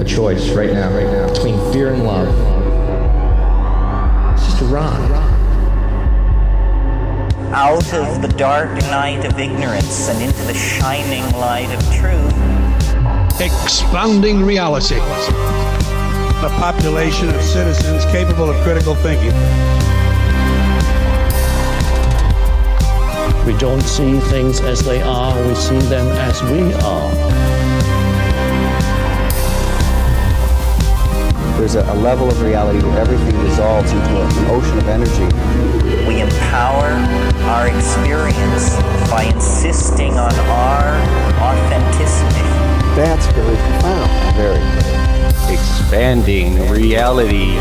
a choice right now, between fear and love. It's just a rock. Out of the dark night of ignorance and into the shining light of truth. Expounding reality. A population of citizens capable of critical thinking. We don't see things as they are, we see them as we are. There's a level of reality where everything dissolves into an ocean of energy. We empower our experience by insisting on our authenticity. That's very profound. Very. Expanding reality.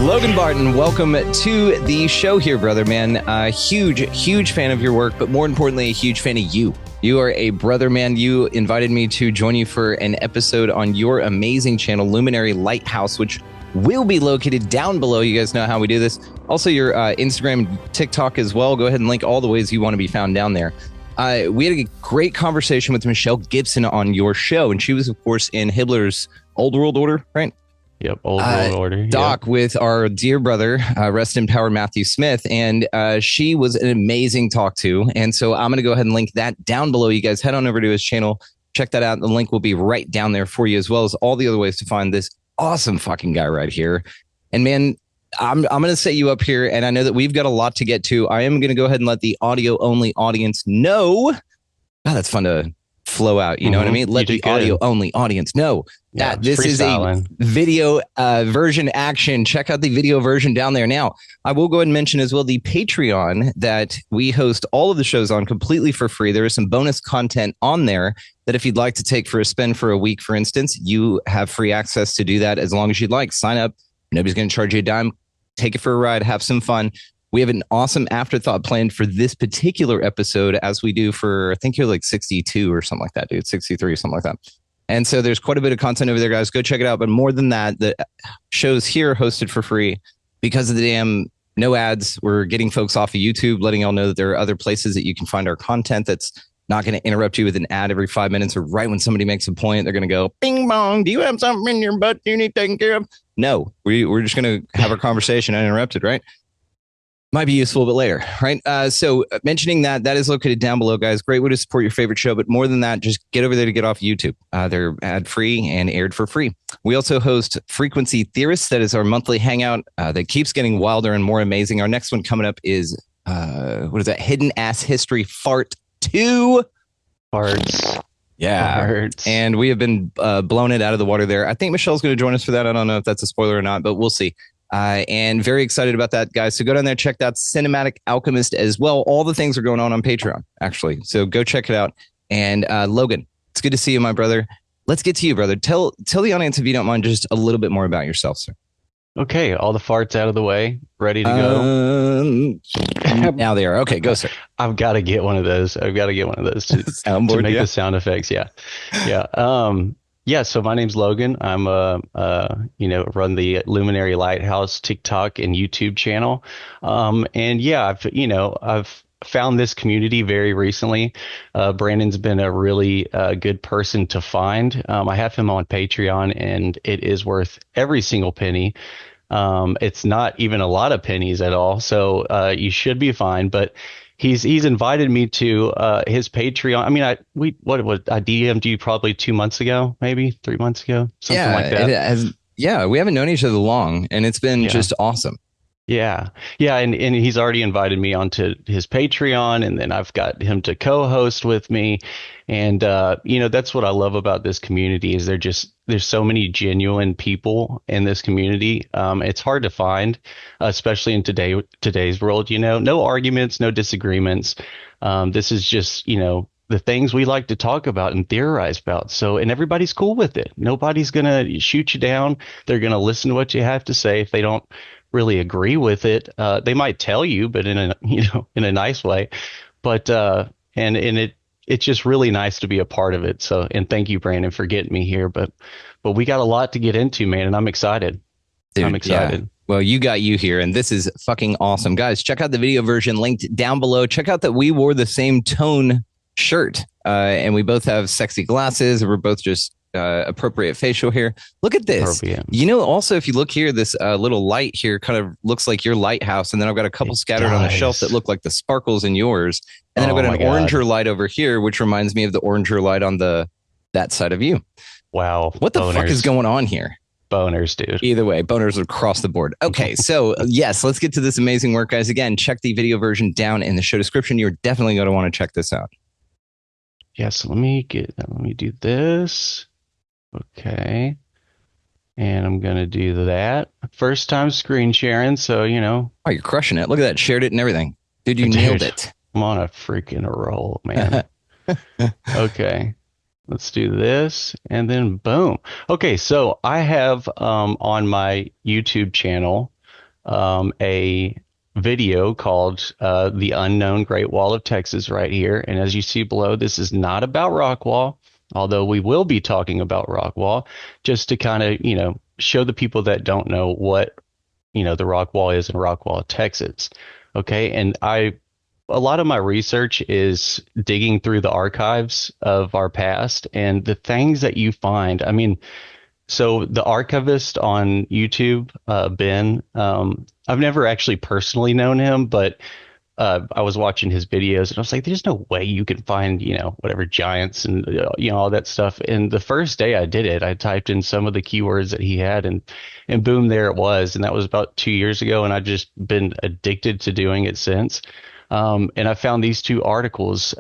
Logan Barton, welcome to the show here, brother, man. Huge fan of your work, but more importantly, a huge fan of you. You are a brother, man. You invited me to join you for an episode on your amazing channel, Luminary Lighthouse, which will be located down below. You guys know how we do this. Also, your Instagram, TikTok as well. Go ahead and link all the ways you want to be found down there. We had a great conversation with Michelle Gibson on your show, and she was, of course, in Hibbler's Old World Order, right? Yep, Old World Order. Doc, yep. With our dear brother, rest in power, Matthew Smith. And she was an amazing talk to. And so I'm going to go ahead and link that down below. You guys head on over to his channel. Check that out. The link will be right down there for you, as well as all the other ways to find this awesome fucking guy right here. And man, I'm going to set you up here. And I know that we've got a lot to get to. I am going to go ahead and let the audio only audience know. Oh, that's fun to flow out. You know what I mean? Let the audio only audience know that this is a video version action. Check out the video version down there. Now, I will go ahead and mention as well the Patreon that we host all of the shows on completely for free. There is some bonus content on there that if you'd like to take for a spin for a week, for instance, you have free access to do that as long as you'd like. Sign up. Nobody's going to charge you a dime. Take it for a ride. Have some fun. We have an awesome afterthought planned for this particular episode, as we do for, I think you're like 62 or something like that, dude, 63 or something like that. And so there's quite a bit of content over there, guys. Go check it out. But more than that, the shows here are hosted for free because of the damn no ads. We're getting folks off of YouTube, letting y'all know that there are other places that you can find our content that's not going to interrupt you with an ad every 5 minutes, or right when somebody makes a point, they're going to go, bing bong, do you have something in your butt you need taken care of? No, we're just going to have our conversation uninterrupted, right? Might be useful, but later, right? So mentioning that is located down below, guys. Great way to support your favorite show. But more than that, just get over there to get off YouTube. They're ad-free and aired for free. We also host Frequency Theorists. That is our monthly hangout that keeps getting wilder and more amazing. Our next one coming up is, what is that? Hidden Ass History Fart 2. Farts. Yeah. Farts. And we have been blown it out of the water there. I think Michelle's going to join us for that. I don't know if that's a spoiler or not, but we'll see. And very excited about that, guys. So go down there, check out Cinematic Alchemist as well. All the things are going on Patreon, actually. So go check it out. And Logan, it's good to see you, my brother. Let's get to you, brother. Tell the audience, if you don't mind, just a little bit more about yourself, sir. Okay, all the farts out of the way, ready to go. Now they are. Okay, go, sir. I've got to get one of those. to make the sound effects. Yeah. So my name's Logan. I'm run the Luminary Lighthouse TikTok and YouTube channel. I've found this community very recently. Brandon's been a really good person to find. I have him on Patreon, and it is worth every single penny. It's not even a lot of pennies at all, so you should be fine. But he's invited me to his Patreon. I mean, I DM'd you probably 2 months ago, maybe 3 months ago, something like that. We haven't known each other long, and it's been just awesome. Yeah. And he's already invited me onto his Patreon, and then I've got him to co-host with me. And, that's what I love about this community is there's so many genuine people in this community. It's hard to find, especially in today's world, no arguments, no disagreements. This is just, the things we like to talk about and theorize about. So, and everybody's cool with it. Nobody's going to shoot you down. They're going to listen to what you have to say. If they don't really agree with it, they might tell you, but in a nice way. But it's just really nice to be a part of it. So, and thank you, Brandon, for getting me here. But we got a lot to get into, man, and I'm excited. Dude, I'm excited. Well, you got you here, and this is fucking awesome. Guys, check out the video version linked down below. Check out that we wore the same tone shirt, and we both have sexy glasses. We're both just appropriate facial hair. Look at this. You know, also, if you look here, this little light here kind of looks like your lighthouse, and then I've got a couple scattered on the shelf that look like the sparkles in yours. And then I've got an oranger light over here, which reminds me of the oranger light on that side of you. Wow. What the fuck is going on here? Boners, dude. Either way, boners across the board. Okay, so yes, let's get to this amazing work, guys. Again, check the video version down in the show description. You're definitely going to want to check this out. Yes, let me do this. Okay. And I'm going to do that. First time screen sharing, so, you know. Oh, you're crushing it. Look at that. Shared it and everything. Dude, you nailed it. I'm on a freaking roll, man. Okay. Let's do this, and then boom. Okay, so I have on my YouTube channel a video called The Unknown Great Wall of Texas right here. And as you see below, this is not about Rockwall, although we will be talking about Rockwall, just to kind of, you know, show the people that don't know what, you know, the Rockwall is in Rockwall, Texas. Okay, and a lot of my research is digging through the archives of our past and the things that you find. I mean, so the archivist on YouTube, Ben, I've never actually personally known him, but I was watching his videos and I was like, there's no way you can find, you know, whatever giants and, you know, all that stuff. And the first day I did it, I typed in some of the keywords that he had and boom, there it was. And that was about 2 years ago. And I've just been addicted to doing it since. And I found these two articles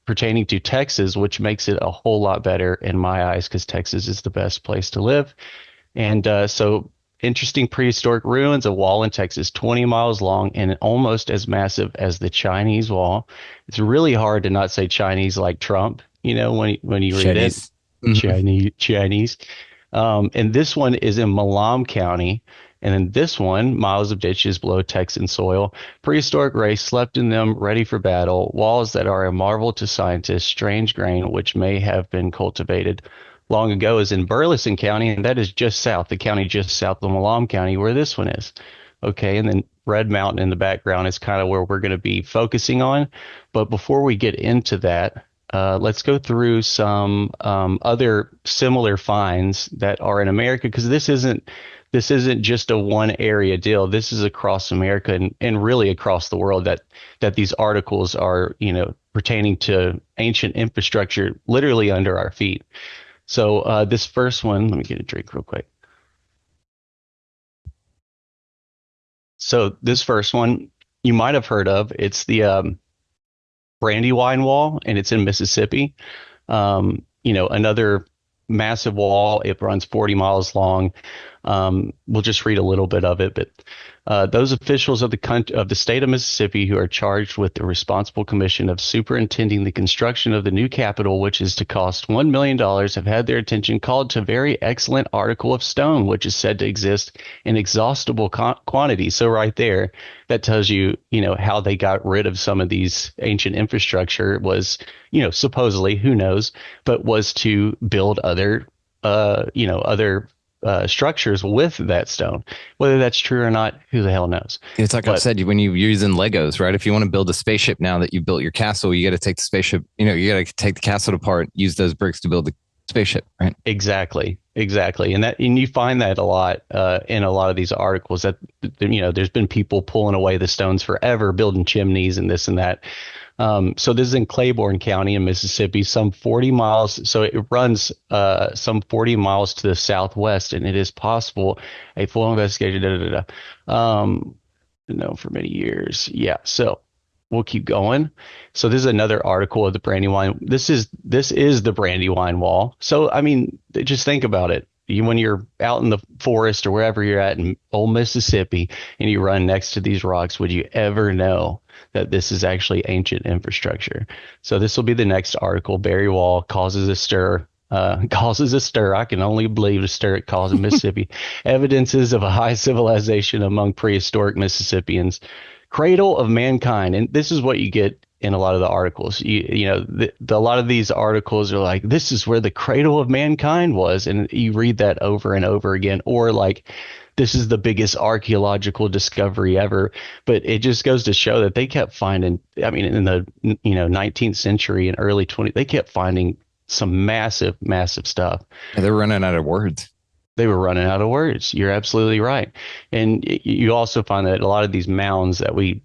pertaining to Texas, which makes it a whole lot better in my eyes because Texas is the best place to live. And so interesting prehistoric ruins, a wall in Texas 20 miles long and almost as massive as the Chinese wall. It's really hard to not say Chinese like Trump, you know, when you read Chinese. it. Chinese. And this one is in Malam County. And then this one, miles of ditches below Texan soil. Prehistoric race slept in them, ready for battle. Walls that are a marvel to scientists. Strange grain, which may have been cultivated long ago, is in Burleson County, and that is just south, the county just south of Malam County, where this one is. Okay, and then Red Mountain in the background is kind of where we're going to be focusing on. But before we get into that, let's go through some other similar finds that are in America, because this isn't just a one area deal. This is across America and really across the world that these articles are, you know, pertaining to ancient infrastructure literally under our feet. So this first one, let me get a drink real quick. So this first one you might have heard of. It's the Brandywine Wall, and it's in Mississippi. You know, another massive wall. It runs 40 miles long. We'll just read a little bit of it, but those officials of the state of Mississippi who are charged with the responsible commission of superintending the construction of the new capitol, which is to cost $1 million, have had their attention called to a very excellent article of stone, which is said to exist in inexhaustible quantities. So right there, that tells you, you know, how they got rid of some of these ancient infrastructure was, you know, supposedly, who knows, but was to build other structures with that stone. Whether that's true or not, who the hell knows? It's like I've said, when you're using Legos, right? If you want to build a spaceship now that you've built your castle, you got to take the spaceship, you know, you got to take the castle apart, use those bricks to build the spaceship, right? Exactly. And you find that a lot in a lot of these articles that, you know, there's been people pulling away the stones forever, building chimneys and this and that. So this is in Claiborne County in Mississippi, some 40 miles. So it runs some 40 miles to the southwest, and it is possible a full investigation. No, for many years. Yeah. So we'll keep going. So this is another article of the Brandywine. This is the Brandywine Wall. So, I mean, just think about it. When you're out in the forest or wherever you're at in old Mississippi and you run next to these rocks, would you ever know that this is actually ancient infrastructure? So this will be the next article. Barry Wall causes a stir. I can only believe a stir it caused in Mississippi. Evidences of a high civilization among prehistoric Mississippians. Cradle of mankind. And this is what you get in a lot of the articles. You know, a lot of these articles are like, this is where the cradle of mankind was. And you read that over and over again. Or like this is the biggest archaeological discovery ever. But it just goes to show that they kept finding, I mean, in the 19th century and early 20th, they kept finding some massive, massive stuff. They're running out of words. They were running out of words. You're absolutely right. And you also find that a lot of these mounds that we,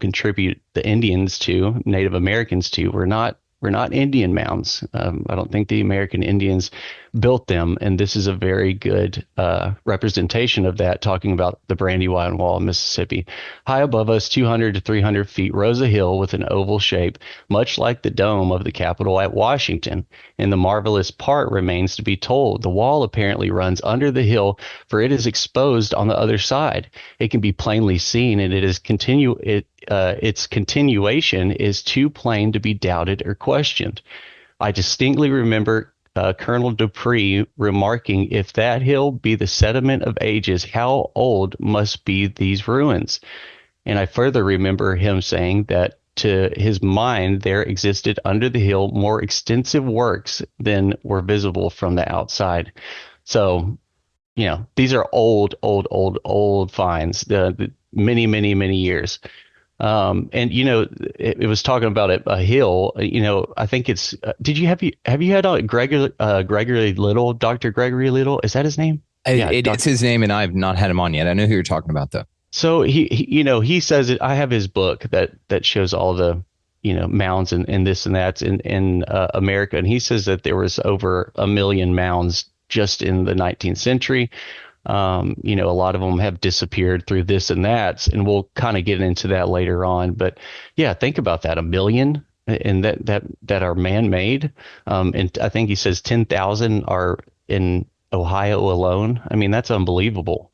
contribute the Indians to, Native Americans to, were not Indian mounds. I don't think the American Indians built them, and this is a very good representation of that, talking about the Brandywine Wall of Mississippi. High above us, 200 to 300 feet, rose a hill with an oval shape, much like the dome of the Capitol at Washington. And the marvelous part remains to be told. The wall apparently runs under the hill, for it is exposed on the other side. It can be plainly seen, and its continuation is too plain to be doubted or questioned. I distinctly remember Colonel Dupree remarking, if that hill be the sediment of ages, how old must be these ruins? And I further remember him saying that to his mind there existed under the hill more extensive works than were visible from the outside. So, these are old finds, the many, many, many years. And it was talking about a hill. I think it's. Have you had Gregory Little, Dr. Gregory Little? Is that his name? It's his name, and I've not had him on yet. I know who you're talking about, though. So he says it. I have his book that shows all the mounds and this and that in America, and he says that there was over 1 million mounds just in the 19th century. A lot of them have disappeared through this and that, and we'll kind of get into that later on. But yeah, think about that, 1 million, and that are man-made. And I think he says 10,000 are in Ohio alone. I mean, that's unbelievable.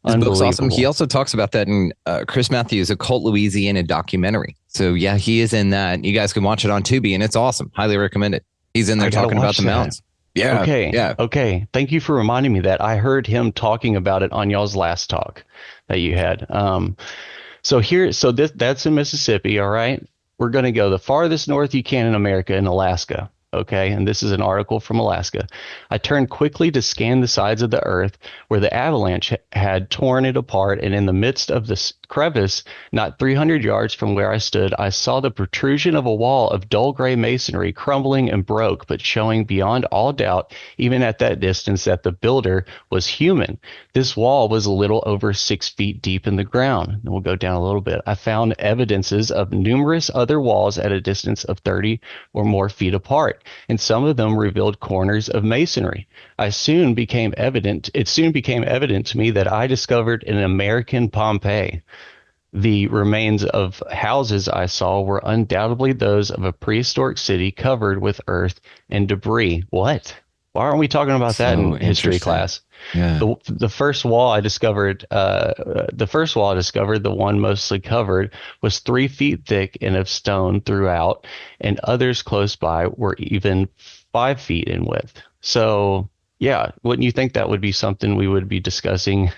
His book's awesome. He also talks about that in Chris Matthews' Occult Louisiana documentary. So yeah, he is in that. You guys can watch it on Tubi, and it's awesome. Highly recommend it. He's in there talking about the mounds. Yeah. Okay. Yeah. Okay. Thank you for reminding me that. I heard him talking about it on y'all's last talk that you had. That's in Mississippi. All right. We're going to go the farthest north you can in America, in Alaska. Okay. And this is an article from Alaska. I turned quickly to scan the sides of the earth where the avalanche had torn it apart. And in the midst of this crevice, not 300 yards from where I stood, I saw the protrusion of a wall of dull gray masonry crumbling and broke, but showing beyond all doubt, even at that distance, that the builder was human. This wall was a little over 6 feet deep in the ground. And we'll go down a little bit. I found evidences of numerous other walls at a distance of 30 or more feet apart, and some of them revealed corners of masonry. It soon became evident to me that I discovered an American Pompeii. The remains of houses I saw were undoubtedly those of a prehistoric city covered with earth and debris. What? Why aren't we talking about that in history class? Yeah. The first wall I discovered, the one mostly covered, was 3 feet thick and of stone throughout, and others close by were even 5 feet in width. So, yeah, wouldn't you think that would be something we would be discussing?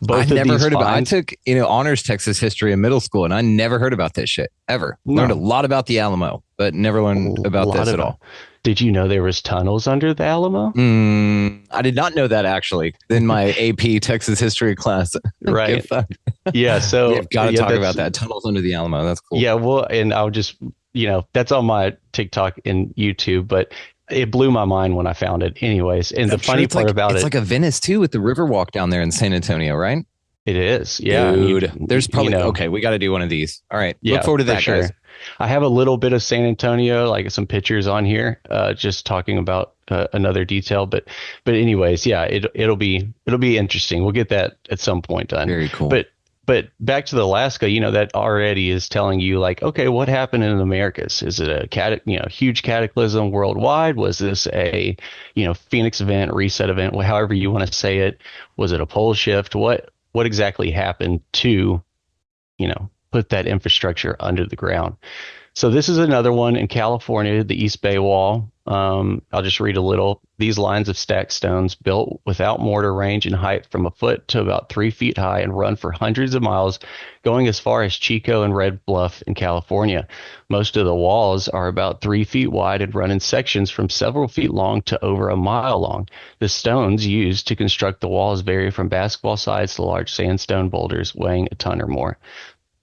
I've never heard about it. I took honors Texas history in middle school, and I never heard about this shit ever. Learned a lot about the Alamo, but never learned about this at all. Did you know there was tunnels under the Alamo? I did not know that, actually, in my AP Texas history class. Right. Yeah. So we've got to talk about that. Tunnels under the Alamo. That's cool. Yeah. Well, and I'll just, that's on my TikTok and YouTube, but it blew my mind when I found it anyways. And the funny part about it's like a Venice too, with the Riverwalk down there in San Antonio, right? It is. Yeah. Dude, there's probably, okay, we got to do one of these. All right. Yeah, look forward to that, sure. guys. I have a little bit of San Antonio, like some pictures on here, just talking about another detail. But anyways, yeah, it'll be interesting. We'll get that at some point done. Very cool. But back to the Alaska, that already is telling you, like, okay, what happened in the Americas? Is it a huge cataclysm worldwide? Was this a Phoenix event, reset event, however you want to say it? Was it a pole shift? What exactly happened to put that infrastructure under the ground? So this is another one in California, the East Bay Wall. I'll just read a little. These lines of stacked stones, built without mortar, range in height from a foot to about 3 feet high and run for hundreds of miles, going as far as Chico and Red Bluff in California. Most of the walls are about 3 feet wide and run in sections from several feet long to over a mile long. The stones used to construct the walls vary from basketball size to large sandstone boulders weighing a ton or more.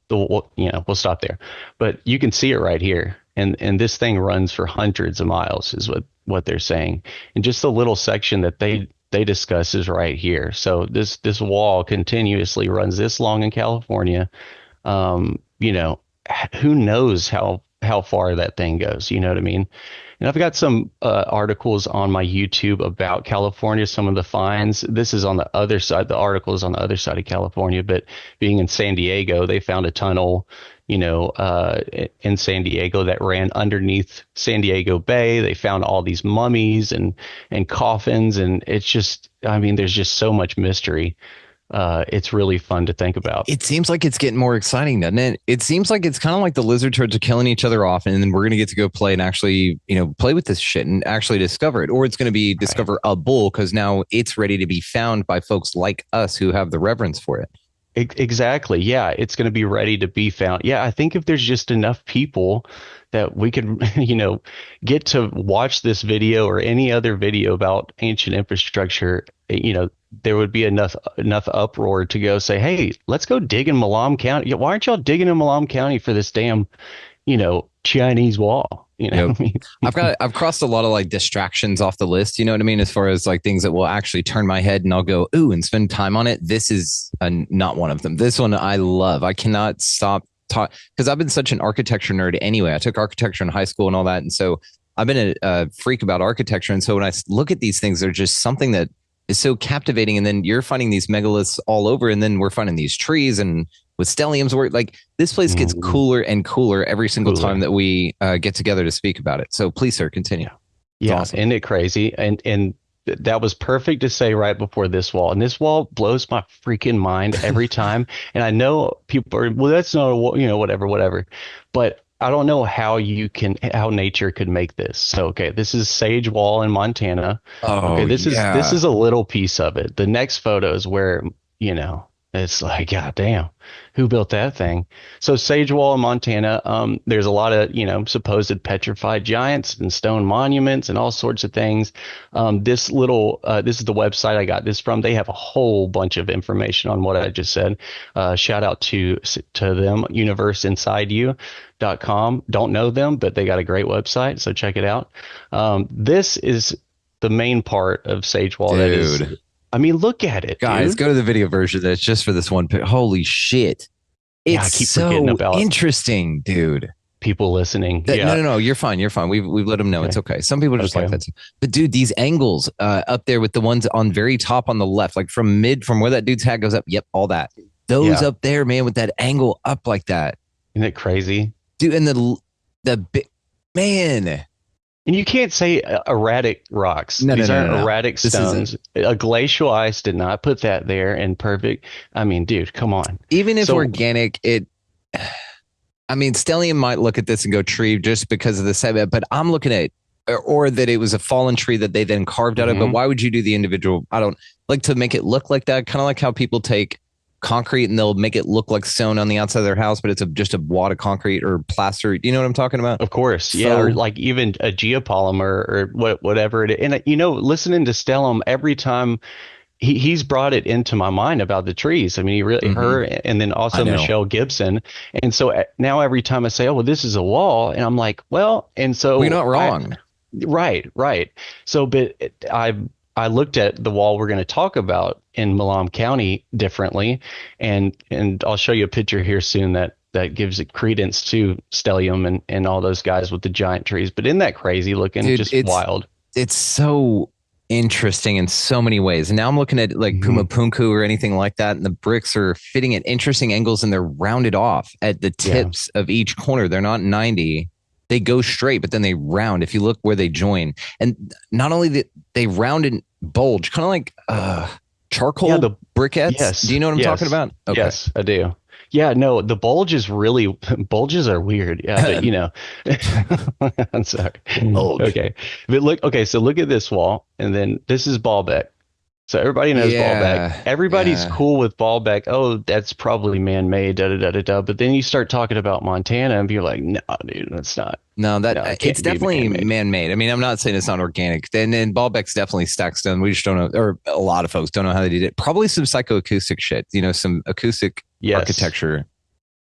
We'll stop there, but you can see it right here. And this thing runs for hundreds of miles is what they're saying. And just the little section that they discuss is right here. So this wall continuously runs this long in California. Who knows how far that thing goes, you know what I mean? And I've got some articles on my YouTube about California, some of the finds. This is on the other side. The article is on the other side of California, but being in San Diego, they found a tunnel, in San Diego that ran underneath San Diego Bay. They found all these mummies and coffins, and it's just, there's just so much mystery. It's really fun to think about. It seems like it's getting more exciting, doesn't it? It seems like it's kind of like the lizard turds are killing each other off, and then we're going to get to go play and actually, play with this shit and actually discover it. Or it's going to be discover a bull because now it's ready to be found by folks like us who have the reverence for it. Exactly. Yeah, it's going to be ready to be found. Yeah, I think if there's just enough people that we could, get to watch this video or any other video about ancient infrastructure, there would be enough uproar to go say, hey, let's go dig in Malam County. Why aren't y'all digging in Malam County for this damn, Chinese wall? Yep. I've crossed a lot of like distractions off the list, you know what I mean, as far as like things that will actually turn my head and I'll go ooh and spend time on it. This is not one of them. This one I love. I cannot stop because I've been such an architecture nerd anyway. I took architecture in high school and all that, and so I've been a freak about architecture. And so when I look at these things, they're just something that is so captivating. And then you're finding these megaliths all over, and then we're finding these trees and with stelliums, where like this place gets cooler and cooler every single time that we get together to speak about it. So please, sir, continue. Yeah, awesome. Isn't it crazy? And that was perfect to say right before this wall. And this wall blows my freaking mind every time. And I know people are, well, that's not a wall, whatever. But I don't know how nature could make this. So, okay, this is Sage Wall in Montana. Oh, okay, this is a little piece of it. The next photo is where, it's like, God damn, who built that thing? So Sage Wall in Montana, there's a lot of, supposed petrified giants and stone monuments and all sorts of things. This is the website I got this from. They have a whole bunch of information on what I just said. Shout out to them, universeinsideyou.com. Don't know them, but they got a great website. So check it out. This is the main part of Sage Wall. Dude. Look at it, guys. dude. Go to the video version that's just for this one. Holy shit! It's I keep so forgetting about interesting, dude. People listening. No, you're fine. We've let them know it's okay. Some people just like that too. But dude, these angles up there with the ones on very top on the left, like from where that dude's hat goes up. Yep, all that. Those up there, man, with that angle up like that. Isn't it crazy, dude? And the big man. And you can't say erratic rocks. These aren't erratic stones. A glacial ice did not put that there in perfect. Dude, come on. Even if organic, Stellium might look at this and go tree just because of the setback, but I'm looking at or that it was a fallen tree that they then carved out of. But why would you do the individual? I don't like to make it look like that. Kind of like how people take concrete and they'll make it look like stone on the outside of their house, but it's just a wad of concrete or plaster. You know what I'm talking about? Of course. Yeah. Or like even a geopolymer or whatever it is. And listening to Stellum every time he's brought it into my mind about the trees. He really, her, and then also Michelle Gibson. And so now every time I say, oh, well, this is a wall. And I'm like, well, and so we're not wrong. Right. So, but I looked at the wall we're going to talk about in Malam County differently, and I'll show you a picture here soon that gives it credence to Stellium and all those guys with the giant trees. But isn't that crazy looking? Dude, just wild. It's so interesting in so many ways. And now I'm looking at like Pumapunku or anything like that, and the bricks are fitting at interesting angles and they're rounded off at the tips of each corner. They're not 90. They go straight, but then they round. If you look where they join, and not only they round and bulge, kind of like charcoal briquettes. Yes. Do you know what I'm talking about? Okay. Yes, I do. Yeah, no, the bulge is really bulges are weird. Yeah, but I'm sorry. Bulge. Okay. But look, okay, so look at this wall, and then this is Baalbek. So everybody knows Baalbek. Everybody's cool with Baalbek. Oh, that's probably man-made, da da da da da. But then you start talking about Montana, and you're like, no, dude, that's not. No, No, it can't it's be definitely man-made. man-made. I mean, I'm not saying it's not organic. And Baalbek's definitely stacked stone. We just don't know, or a lot of folks don't know how they did it. Probably some psychoacoustic shit, some acoustic Yes. architecture.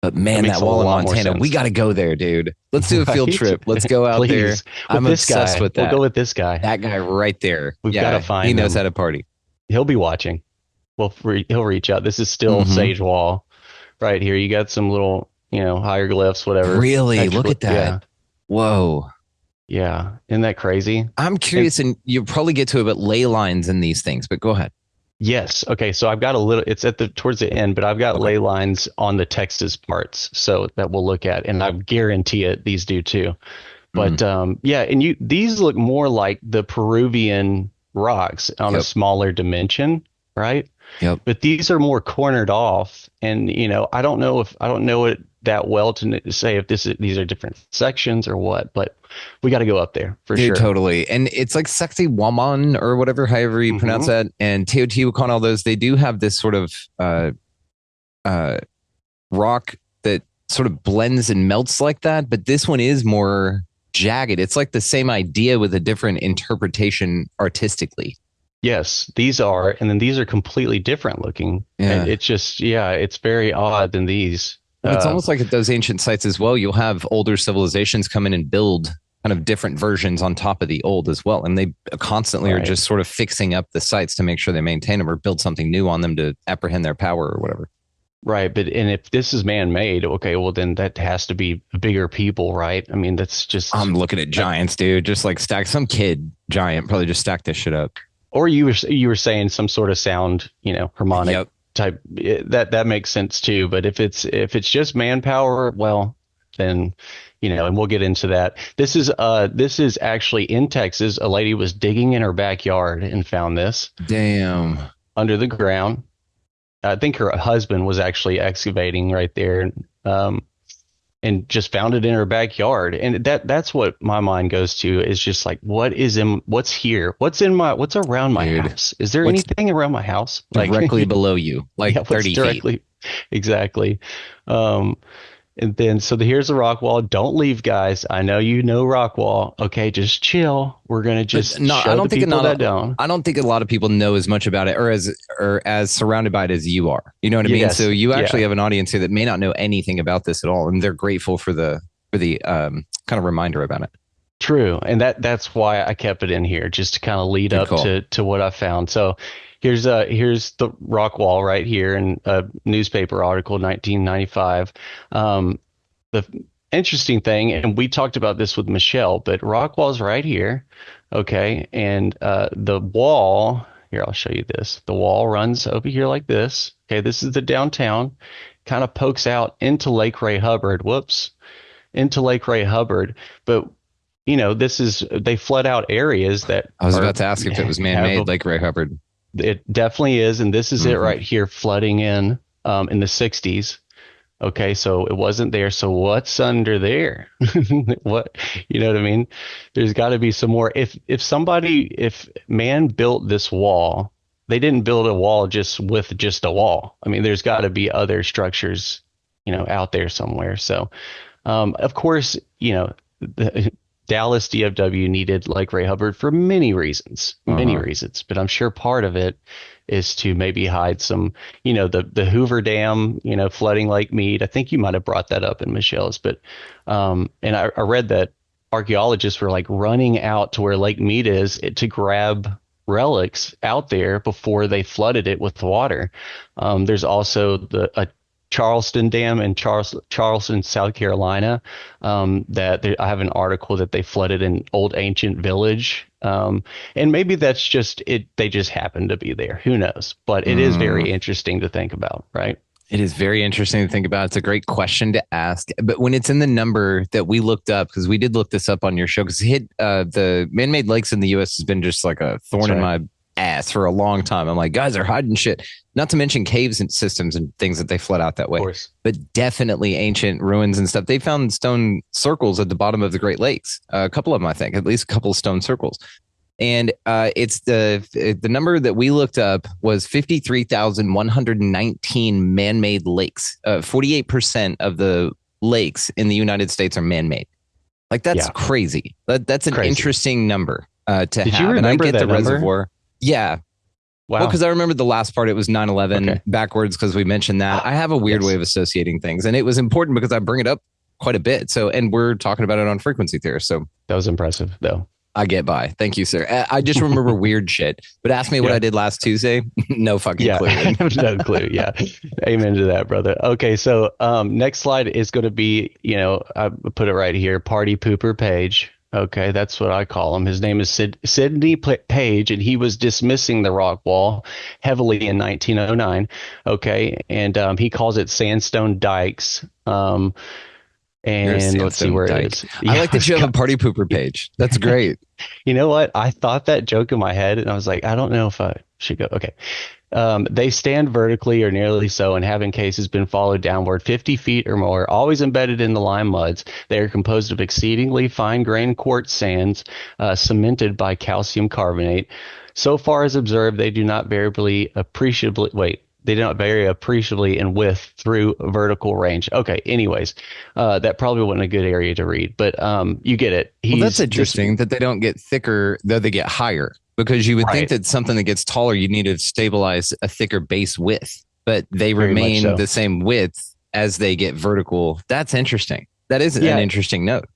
But man, makes that a wall in lot more Montana, sense. we got to go there, dude. Let's do a field Right? trip. Let's go out there. Please. I'm With this obsessed guy. with that. We'll go with this guy. That guy right there. We've gotta find He knows him. how to party. He'll be watching. Well, he'll reach out. This is still Mhm. Sage Wall right here. You got some little, hieroglyphs, whatever. Really? Look at that. Yeah. Whoa. Yeah. Isn't that crazy? I'm curious, and you'll probably get to it, but ley lines in these things, but go ahead. Yes. Okay. So I've got a little, it's towards the end, but I've got ley lines on the Texas parts. So that we'll look at, and I guarantee it, these do too. But yeah. And these look more like the Peruvian rocks on a Yep. smaller dimension, right? Yep. But these are more cornered off, and I don't know it that well to say if these are different sections or what, but we got to go up there for Dude, sure. totally. And it's like Sexy Waman or whatever, however you pronounce that, and Teotihuacan, all those, they do have this sort of rock that sort of blends and melts like that, but this one is more jagged. It's like the same idea with a different interpretation artistically. Yes, these are, and then these are completely different looking. Yeah. And it's just, it's very odd than these. And it's almost like at those ancient sites as well, you'll have older civilizations come in and build kind of different versions on top of the old as well. And they constantly are Right. just sort of fixing up the sites to make sure they maintain them or build something new on them to apprehend their power or whatever. Right, and if this is man-made, okay, well then that has to be bigger people, right? I mean, that's just. I'm looking at giants, dude. Just like stack some kid giant probably just stacked this shit up. Or you were saying some sort of sound, harmonic Yep. type. That makes sense too. But if it's just manpower, well, then and we'll get into that. This is actually in Texas. A lady was digging in her backyard and found this Damn. under the ground. I think her husband was actually excavating right there, and just found it in her backyard. And that's what my mind goes to, is just like, what's here? What's around my Dude, house? Is there what's anything around my house? Directly below you, like Yeah, what's 30 feet. directly, exactly. And then, here's the rock wall. Don't leave, guys. I know you know rock wall. Okay, just chill. We're gonna just No, show I don't the think people that don't. I don't think a lot of people know as much about it or as surrounded by it as you are. You know what I mean? Yes. So you actually Yeah. have an audience here that may not know anything about this at all, and they're grateful for the kind of reminder about it. True, and that's why I kept it in here, just to kind of lead Good up call. to what I found. So here's the rock wall right here in a newspaper article, 1995. The interesting thing, and we talked about this with Michelle, but rock wall's right here, okay, and the wall here. I'll show you this. The wall runs over here like this. Okay, this is the downtown. Kind of pokes out into Lake Ray Hubbard. Into Lake Ray Hubbard, but they flood out areas that I was about to ask if it was man-made, have a- like Ray Hubbard. It definitely is, and this is it right here, flooding in the 60s. Okay, so it wasn't there. So what's under there? What, you know what I mean? There's got to be some more. If man built this wall, they didn't build a wall just with just a wall. I mean, there's got to be other structures, out there somewhere. So, of course, the Dallas DFW needed Lake Ray Hubbard for many reasons, but I'm sure part of it is to maybe hide some, the Hoover Dam, flooding Lake Mead. I think you might have brought that up in Michelle's, but, and I read that archaeologists were like running out to where Lake Mead is to grab relics out there before they flooded it with water. There's also a Charleston Dam in Charleston, South Carolina, I have an article that they flooded an old ancient village. And maybe that's just it. They just happened to be there. Who knows? But it is very interesting to think about, right? It is very interesting to think about. It's a great question to ask. But when it's in the number that we looked up, because we did look this up on your show, because the man-made lakes in the U.S. has been just like a thorn in my ass for a long time. I'm like, guys are hiding shit. Not to mention caves and systems and things that they flood out that way. Of course. But definitely ancient ruins and stuff. They found stone circles at the bottom of the Great Lakes. A couple of them, I think, at least a couple of stone circles. And it's the number that we looked up was 53,119 man-made lakes. 48% of the lakes in the United States are man-made. Like, that's crazy. That's an interesting number to Did have. you remember and I get that the number? reservoir. Yeah. Wow. Well, because I remember the last part, it was 9/11 backwards because we mentioned that. I have a weird way of associating things, and it was important because I bring it up quite a bit. So, and we're talking about it on Frequency Theorist. So that was impressive, though. I get by. Thank you, sir. I just remember weird shit. But ask me what I did last Tuesday. No fucking clue. No clue. Yeah. Amen to that, brother. Okay. So next slide is going to be, I put it right here, Party Pooper Page. Okay. That's what I call him. His name is Sidney Page, and he was dismissing the rock wall heavily in 1909. Okay. And he calls it sandstone dikes. And let's see where it is. I like that you have a Party Pooper Page. That's great. You know what? I thought that joke in my head, and I was like, I don't know if I should go. Okay. They stand vertically or nearly so and have in cases been followed downward 50 feet or more, always embedded in the lime muds. They are composed of exceedingly fine-grained quartz sands cemented by calcium carbonate. So far as observed, they do not vary appreciably in width through vertical range. Okay, anyways, that probably wasn't a good area to read, but you get it. Well, that's interesting that they don't get thicker, though they get higher, because you would think that something that gets taller, you need to stabilize a thicker base width, but they remain the same width as they get vertical. That's interesting. That is an interesting note.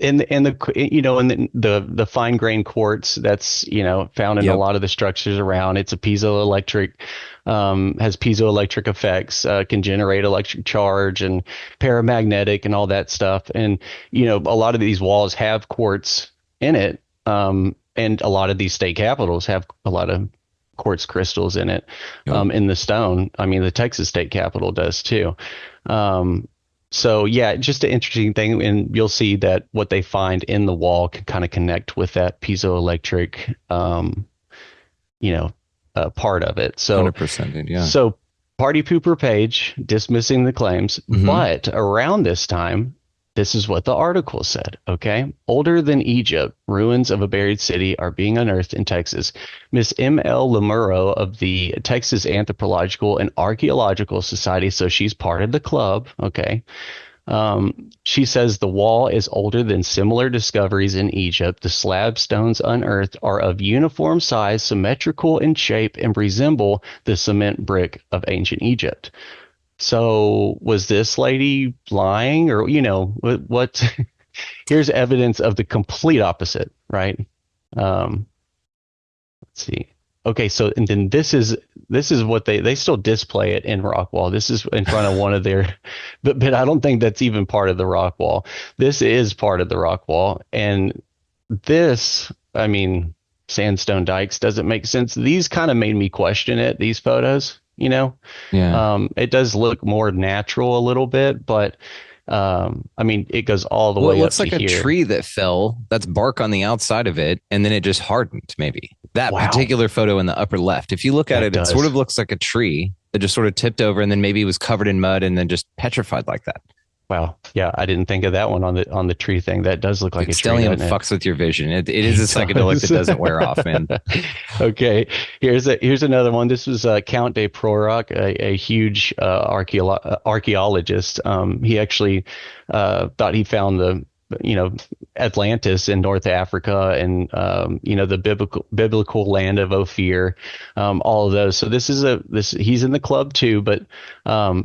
And the fine grained quartz that's found in a lot of the structures around. It's a piezoelectric, has piezoelectric effects, can generate electric charge and paramagnetic and all that stuff. And a lot of these walls have quartz in it, and a lot of these state capitals have a lot of quartz crystals in it, in the stone. I mean, the Texas state capitol does too. So yeah, just an interesting thing, and you'll see that what they find in the wall can kind of connect with that piezoelectric, part of it. So 100%, yeah. So Party Pooper Page dismissing the claims, but around this time, this is what the article said. Okay, older than Egypt, ruins of a buried city are being unearthed in Texas. Miss M.L. Lemuro of the Texas Anthropological and Archaeological Society, so she's part of the club. Okay, she says the wall is older than similar discoveries in Egypt. The slab stones unearthed are of uniform size, symmetrical in shape, and resemble the cement brick of ancient Egypt. So was this lady lying, or, what? Here's evidence of the complete opposite, right? Let's see. Okay. So, and then this is what they still display it in Rockwall. This is in front of one of their, but I don't think that's even part of the Rockwall. This is part of the Rockwall. And this, I mean, sandstone dikes doesn't make sense. These kind of made me question it, these photos. It does look more natural a little bit, but I mean, it goes all the way up to here. It looks like a tree that fell. That's bark on the outside of it, and then it just hardened. Maybe that particular photo in the upper left. If you look at it, it sort of looks like a tree that just sort of tipped over, and then maybe it was covered in mud and then just petrified like that. Wow. Yeah, I didn't think of that one on the tree thing. That does look like a tree. Stellium fucks with your vision. It is a psychedelic that doesn't wear off, man. Okay. Here's another one. This was Count de Prorock, a huge archaeologist. He actually thought he found the Atlantis in North Africa and the biblical land of Ophir, all of those. So he's in the club too. But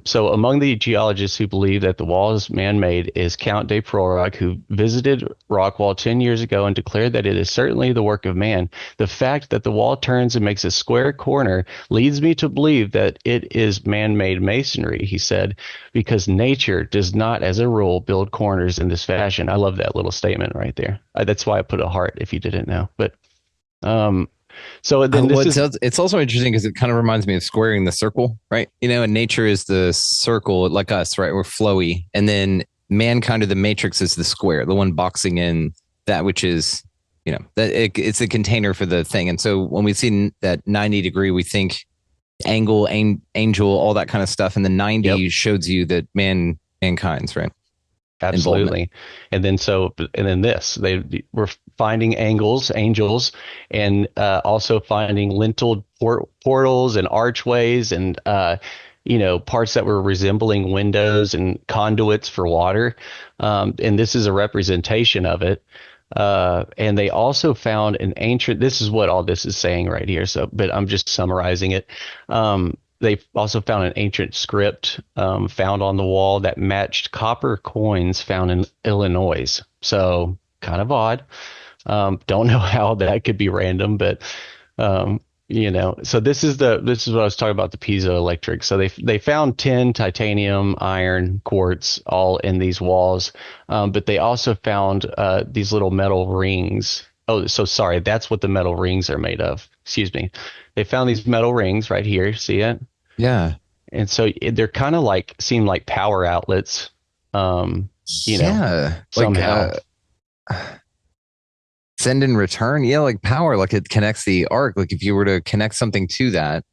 so among the geologists who believe that the wall is man-made is Count de Prorock, who visited Rockwall 10 years ago and declared that it is certainly the work of man. The fact that the wall turns and makes a square corner leads me to believe that it is man-made masonry, he said, because nature does not, as a rule, build corners in this fashion. I love that little statement right there. That's why I put a heart if you didn't know. But so then it's also interesting because it kind of reminds me of squaring the circle, right? And nature is the circle, like us, right? We're flowy, and then mankind of the matrix is the square, the one boxing in that which is, that it's a container for the thing. And so when we see that 90 degree, we think angel, all that kind of stuff. And the 90 shows you that mankind's right. Absolutely. And then they were finding angels, and also finding lintel portals and archways and, parts that were resembling windows and conduits for water. And this is a representation of it. And they also found an ancient, this is what all this is saying right here. But I'm just summarizing it. They also found an ancient script found on the wall that matched copper coins found in Illinois. So kind of odd. Don't know how that could be random, but so this is what I was talking about, the piezoelectric. So they found tin, titanium, iron, quartz, all in these walls, but they also found these little metal rings. Oh, so sorry, that's what the metal rings are made of. Excuse me. They found these metal rings right here. See it? Yeah. And so they're kind of seem like power outlets. Somehow. Send and return. Yeah, like power, like it connects the arc. Like if you were to connect something to that,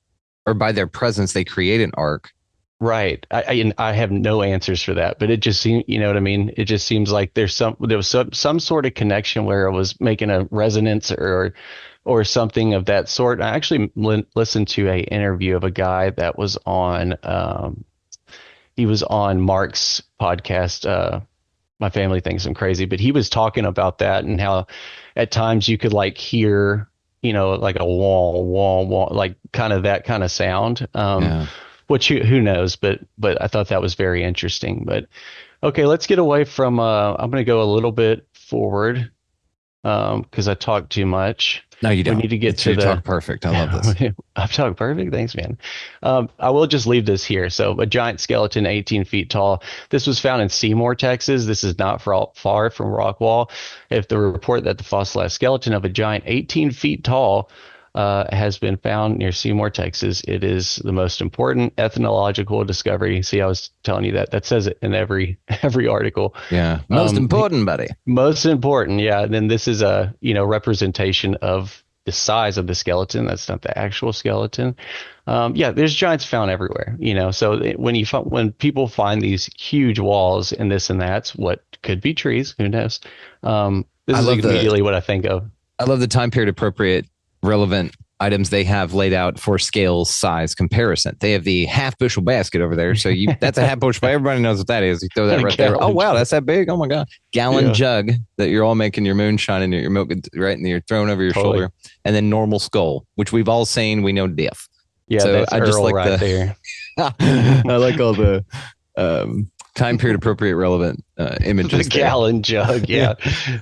or by their presence, they create an arc. Right. I have no answers for that, but it just seems, you know what I mean? It just seems like there was some sort of connection where it was making a resonance or something of that sort. I actually listened to a interview of a guy that was on Mark's podcast. My family thinks I'm crazy, but he was talking about that and how at times you could hear, like a wall, like kind of that kind of sound. Which who knows, but I thought that was very interesting. But okay, let's get away from I'm going to go a little bit forward because I talked too much. No, you don't. We need to get to talk perfect. I love this. I've talked perfect. Thanks, man. I will just leave this here. So a giant skeleton, 18 feet tall. This was found in Seymour, Texas. This is not far from Rockwall. If the report that the fossilized skeleton of a giant 18 feet tall has been found near Seymour, Texas, it is the most important ethnological discovery. See, I was telling you that says it in every article. Yeah. Most important, buddy. Most important. Yeah. And then this is a, representation of the size of the skeleton. That's not the actual skeleton. There's giants found everywhere, so when people find these huge walls and this and that's what could be trees, who knows? This is immediately what I think of. I love the time period appropriate relevant items they have laid out for scale size comparison. They have the half bushel basket over there. So that's a half bushel. Everybody knows what that is. You throw that right there. Oh, wow. That's that big. Oh my God. Gallon jug that you're all making your moonshine and your milk, right? And you're throwing over your shoulder. And then normal skull, which we've all seen. We know diff. Yeah. So that's Earl right there. I like all the, time period appropriate relevant images. The gallon jug. Yeah.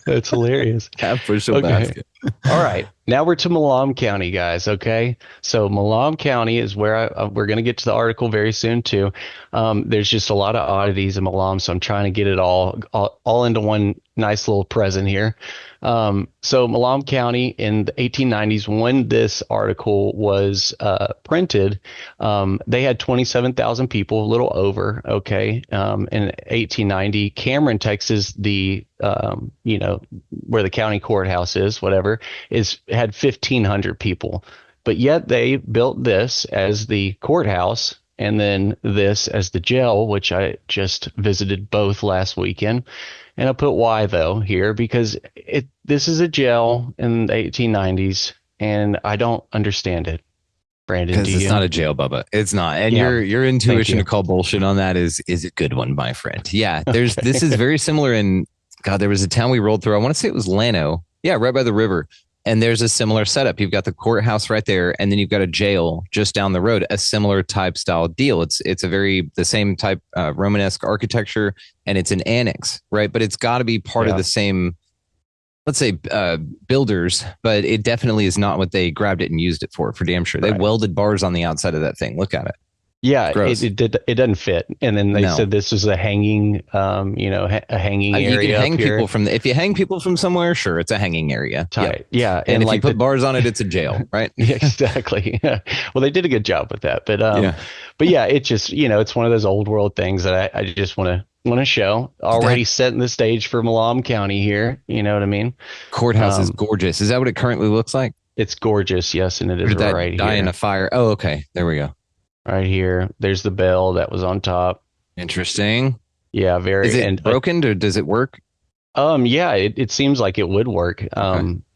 That's hilarious. Half bushel basket. All right. Now we're to Malam County, guys. Okay. So Malam County is where we're going to get to the article very soon too. There's just a lot of oddities in Malam. So I'm trying to get it all into one nice little present here. So Malam County in the 1890s, when this article was printed, they had 27,000 people, a little over. Okay. In 1890, Cameron, Texas, the where the county courthouse is, whatever, had 1,500 people. But yet they built this as the courthouse and then this as the jail, which I just visited both last weekend. And I'll put why though here, because this is a jail in the 1890s and I don't understand it. Brandon, because it's not a jail, Bubba. It's not. And your intuition to call bullshit on that is a good one, my friend. Yeah, this is very similar in, God, there was a town we rolled through. I want to say it was Llano. Yeah, right by the river. And there's a similar setup. You've got the courthouse right there, and then you've got a jail just down the road, a similar type style deal. It's the same type Romanesque architecture, and it's an annex, right? But it's got to be part of the same, let's say, builders, but it definitely is not what they grabbed it and used it for damn sure. They welded bars on the outside of that thing. Look at it. Yeah, it doesn't fit. And then they said this was a hanging, a hanging area. You can hang people if you hang people from somewhere, sure, it's a hanging area. Tight. Yeah. And if you put bars on it, it's a jail, right? Yeah, exactly. Yeah. Well, they did a good job with that. But it just, it's one of those old world things that I just want to show. Already setting the stage for Malam County here. You know what I mean? Courthouse is gorgeous. Is that what it currently looks like? It's gorgeous, yes, and it Or is did that right die here. in a fire? Oh, okay. There we go. Right here. There's the bell that was on top. Interesting. Yeah, Is very. it And broken or does it work? yeah, it seems like it would work.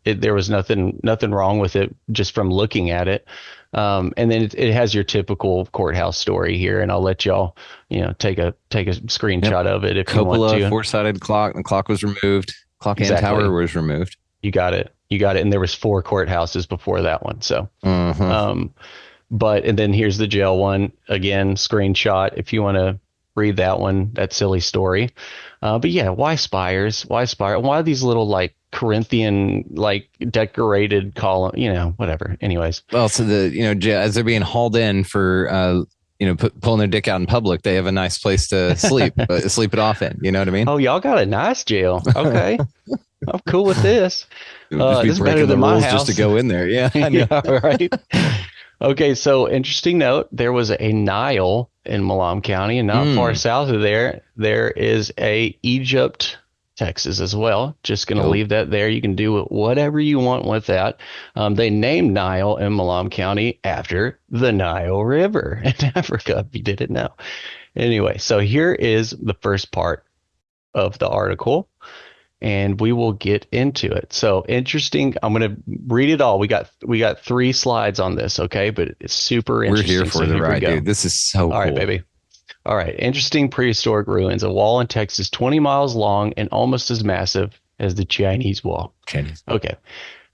There was nothing wrong with it just from looking at it. And then it has your typical courthouse story here, and I'll let y'all, take a screenshot of it if you want Cupola, to. four-sided clock. The clock was removed. Clock and Exactly. tower was removed. You got it. And there was 4 courthouses before that one. So, Mhm. and then here's the jail one again, screenshot if you want to read that one, that silly story. But yeah, why spires? Why spire? Why these little like Corinthian like decorated column? Whatever. Anyways, Well, so as they're being hauled in for pulling their dick out in public, they have a nice place to sleep, sleep it off in. You know what I mean? oh, y'all got a nice jail. Okay, I'm cool with this. Just be This is breaking better the than my rules house. just to go in there. Yeah, I know. Yeah, right. Okay, so interesting note, there was a Nile in Malam County, and not far south of there is a Egypt, Texas as well. Just going to leave that there. You can do whatever you want with that. They named Nile in Malam County after the Nile River in Africa, if you didn't know. Anyway, so here is the first part of the article, and we will get into it. So interesting. I'm going to read it all. We got 3 slides on this, okay? But it's super interesting. We're here for the ride, dude. This is so cool. All right, baby. All right. Interesting prehistoric ruins. A wall in Texas 20 miles long and almost as massive as the Chinese Wall. Okay.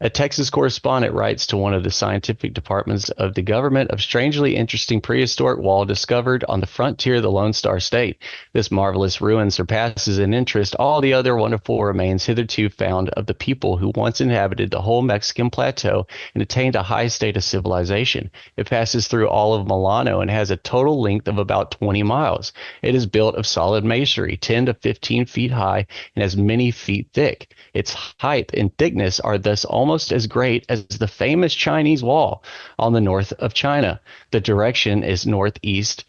A Texas correspondent writes to one of the scientific departments of the government of strangely interesting prehistoric wall discovered on the frontier of the Lone Star State. This marvelous ruin surpasses in interest all the other wonderful remains hitherto found of the people who once inhabited the whole Mexican plateau and attained a high state of civilization. It passes through all of Milano and has a total length of about 20 miles. It is built of solid masonry, 10 to 15 feet high, and has many feet thick. Its height and thickness are thus almost as great as the famous Chinese Wall on the north of China. The direction is northeast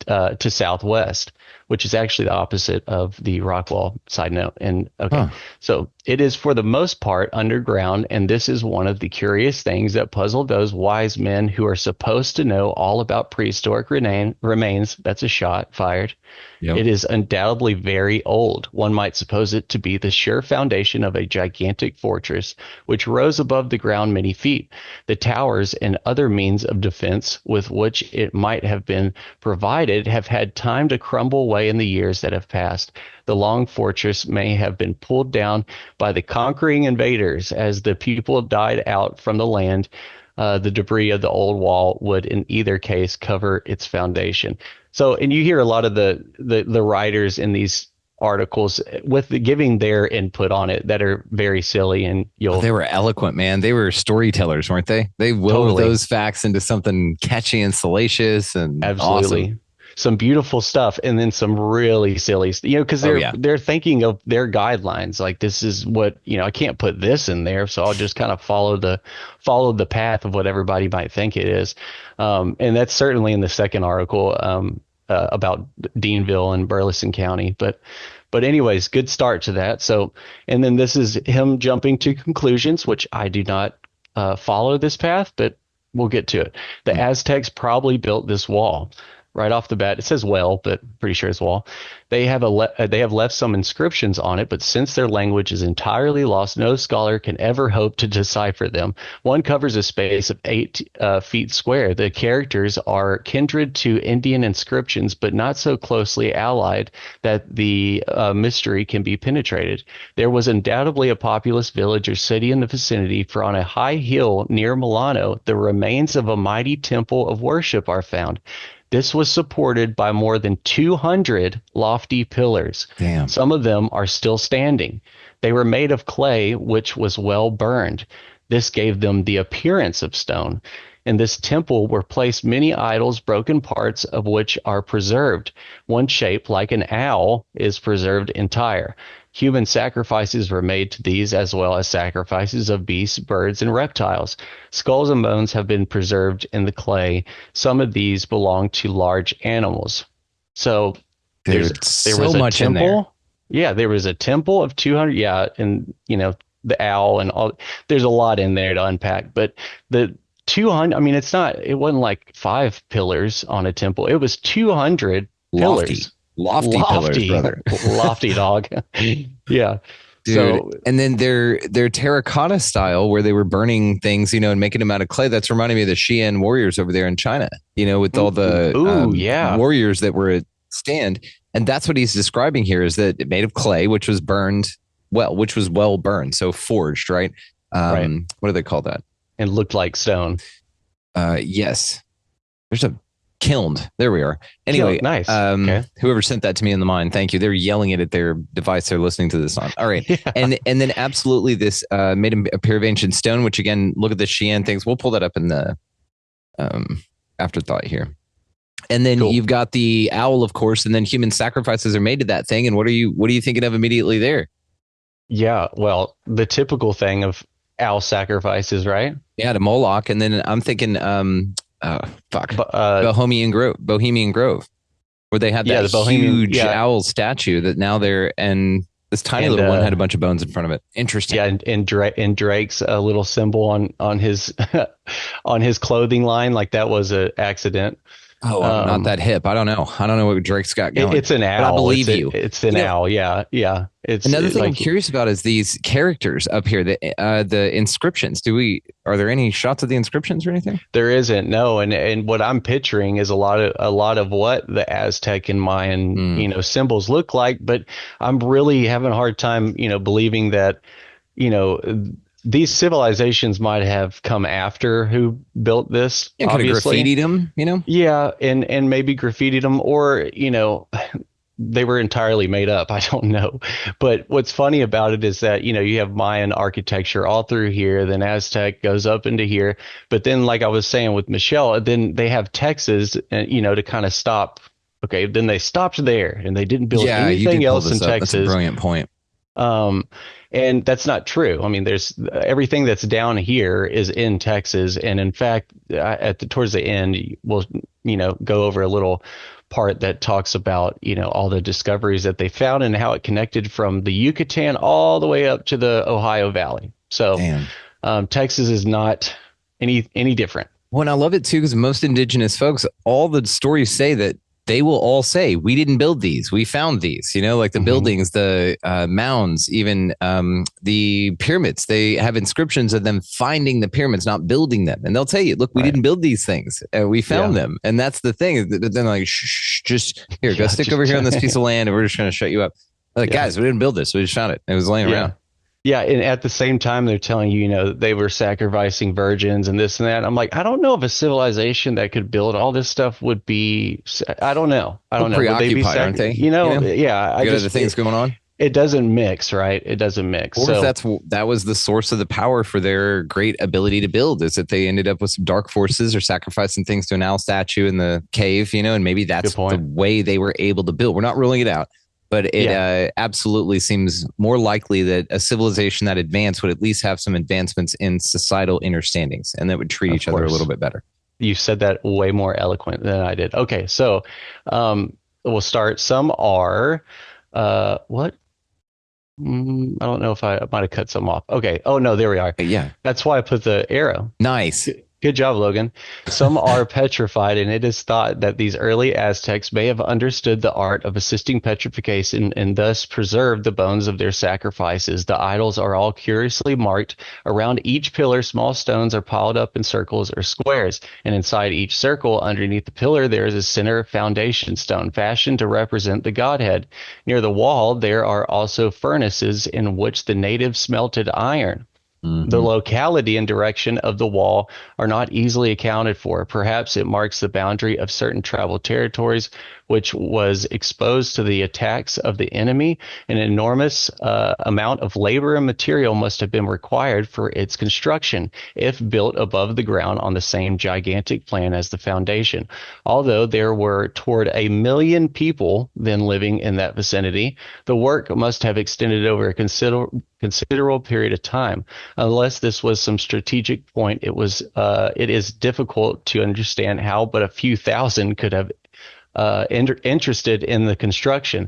to southwest, which is actually the opposite of the rock wall. Side note. And so it is for the most part underground, and this is one of the curious things that puzzled those wise men who are supposed to know all about prehistoric remains. That's a shot fired. Yep. It is undoubtedly very old. One might suppose it to be the sure foundation of a gigantic fortress which rose above the ground many feet. The towers and other means of defense with which it might have been provided have had time to crumble away in the years that have passed. The long fortress may have been pulled down by the conquering invaders as the people died out from the land. The debris of the old wall would in either case cover its foundation. So, and you hear a lot of the writers in these articles with giving their input on it that are very silly, and they were eloquent, man. They were storytellers, weren't they? They wove those facts into something catchy and salacious and absolutely awesome. Some beautiful stuff, and then some really silly, because they're thinking of their guidelines. Like, this is what, I can't put this in there, so I'll just kind of follow the path of what everybody might think it is. And that's certainly in the second article about Deanville and Burleson County. But anyways, good start to that. So, and then this is him jumping to conclusions, which I do not follow this path, but we'll get to it. The Aztecs probably built this wall. Right off the bat, it says well, but pretty sure it's wall. They have left some inscriptions on it, but since their language is entirely lost, no scholar can ever hope to decipher them. One covers a space of 8 feet square. The characters are kindred to Indian inscriptions, but not so closely allied that the mystery can be penetrated. There was undoubtedly a populous village or city in the vicinity, for on a high hill near Milano, the remains of a mighty temple of worship are found. This was supported by more than 200 lofty pillars. Damn. Some of them are still standing. They were made of clay, which was well burned. This gave them the appearance of stone. In this temple were placed many idols, broken parts of which are preserved. One shaped like an owl is preserved entire. Human sacrifices were made to these, as well as sacrifices of beasts, birds, and reptiles. Skulls and bones have been preserved in the clay. Some of these belong to large animals. So there was a temple. Yeah, there was a temple of 200. Yeah, and the owl and all. There's a lot in there to unpack, but the 200, I mean, it wasn't like 5 pillars on a temple. It was 200 pillars. Lofty pillars, brother. Lofty dog. Yeah. Dude, so, and then their terracotta style where they were burning things, and making them out of clay. That's reminding me of the Xi'an warriors over there in China, with all the warriors that were at stand. And that's what he's describing here, is that it made of clay, which was well burned. So forged, right? Right. What do they call that? And looked like stone. Yes. There's a kilned. There we are. Anyway, nice. Okay. Whoever sent that to me in the mind, thank you. They're yelling it at their device they're listening to this on. All right. Yeah. And then absolutely this made a pair of ancient stone, which again, look at the Xi'an things. We'll pull that up in the afterthought here. And then You've got the owl, of course, and then human sacrifices are made to that thing. And what are you thinking of immediately there? Yeah, well, the typical thing of owl sacrifices, right? Yeah, to Moloch. And then I'm thinking Bohemian Grove, where they had that huge owl statue that now and this tiny little one had a bunch of bones in front of it. Interesting. Yeah, and Drake's little symbol on his on his clothing line, like that was an accident. Oh, I'm not that hip. I don't know what Drake's got going. It's an owl. But I believe you. It's an owl. Yeah. It's another thing I'm curious about is these characters up here, the inscriptions. Are there any shots of the inscriptions or anything? There isn't. No. And what I'm picturing is a lot of what the Aztec and Mayan, symbols look like. But I'm really having a hard time, believing that, these civilizations might have come after who built this. Yeah, could have graffitied them, Yeah, and maybe graffitied them, or they were entirely made up. I don't know. But what's funny about it is that you have Mayan architecture all through here, then Aztec goes up into here, but then, like I was saying with Michelle, then they have Texas, to kind of stop. Okay, then they stopped there and they didn't build anything else in Texas. That's a brilliant point. And that's not true. I mean, there's everything that's down here is in Texas. And in fact, towards the end, we'll, go over a little part that talks about, all the discoveries that they found and how it connected from the Yucatan all the way up to the Ohio Valley. So Texas is not any different. Well, and I love it too, because most indigenous folks, all the stories say that they will all say, we didn't build these, we found these, like the buildings, the mounds, even the pyramids. They have inscriptions of them finding the pyramids, not building them. And they'll tell you, look, we didn't build these things. We found them. And that's the thing. Then like, just here, go stick over here on this piece of land and we're just going to shut you up. Like, guys, we didn't build this. We just found it. It was laying around. Yeah, and at the same time, they're telling you, they were sacrificing virgins and this and that. I'm like, I don't know if a civilization that could build all this stuff would be. I don't know. Preoccupied, aren't they? Yeah. I just things going on. It doesn't mix, right? It doesn't mix. Or if that was the source of the power for their great ability to build, is that they ended up with some dark forces or sacrificing things to an owl statue in the cave, and maybe that's the way they were able to build. We're not ruling it out. But it absolutely seems more likely that a civilization that advanced would at least have some advancements in societal understandings, and that would treat each other a little bit better. You said that way more eloquent than I did. Okay, so we'll start. Some are what? I don't know if I might have cut some off. Okay. Oh no, there we are. Yeah, that's why I put the arrow. Nice. Good job, Logan. Some are petrified, and it is thought that these early Aztecs may have understood the art of assisting petrification and thus preserved the bones of their sacrifices. The idols are all curiously marked. Around each pillar, small stones are piled up in circles or squares, and inside each circle, underneath the pillar, there is a center foundation stone fashioned to represent the godhead. Near the wall, there are also furnaces in which the natives smelted iron. The locality and direction of the wall are not easily accounted for. Perhaps it marks the boundary of certain tribal territories, which was exposed to the attacks of the enemy. An enormous amount of labor and material must have been required for its construction, if built above the ground on the same gigantic plan as the foundation. Although there were toward 1 million people then living in that vicinity, the work must have extended over a considerable period of time. Unless this was some strategic point, it is difficult to understand how but a few thousand could have interested in the construction.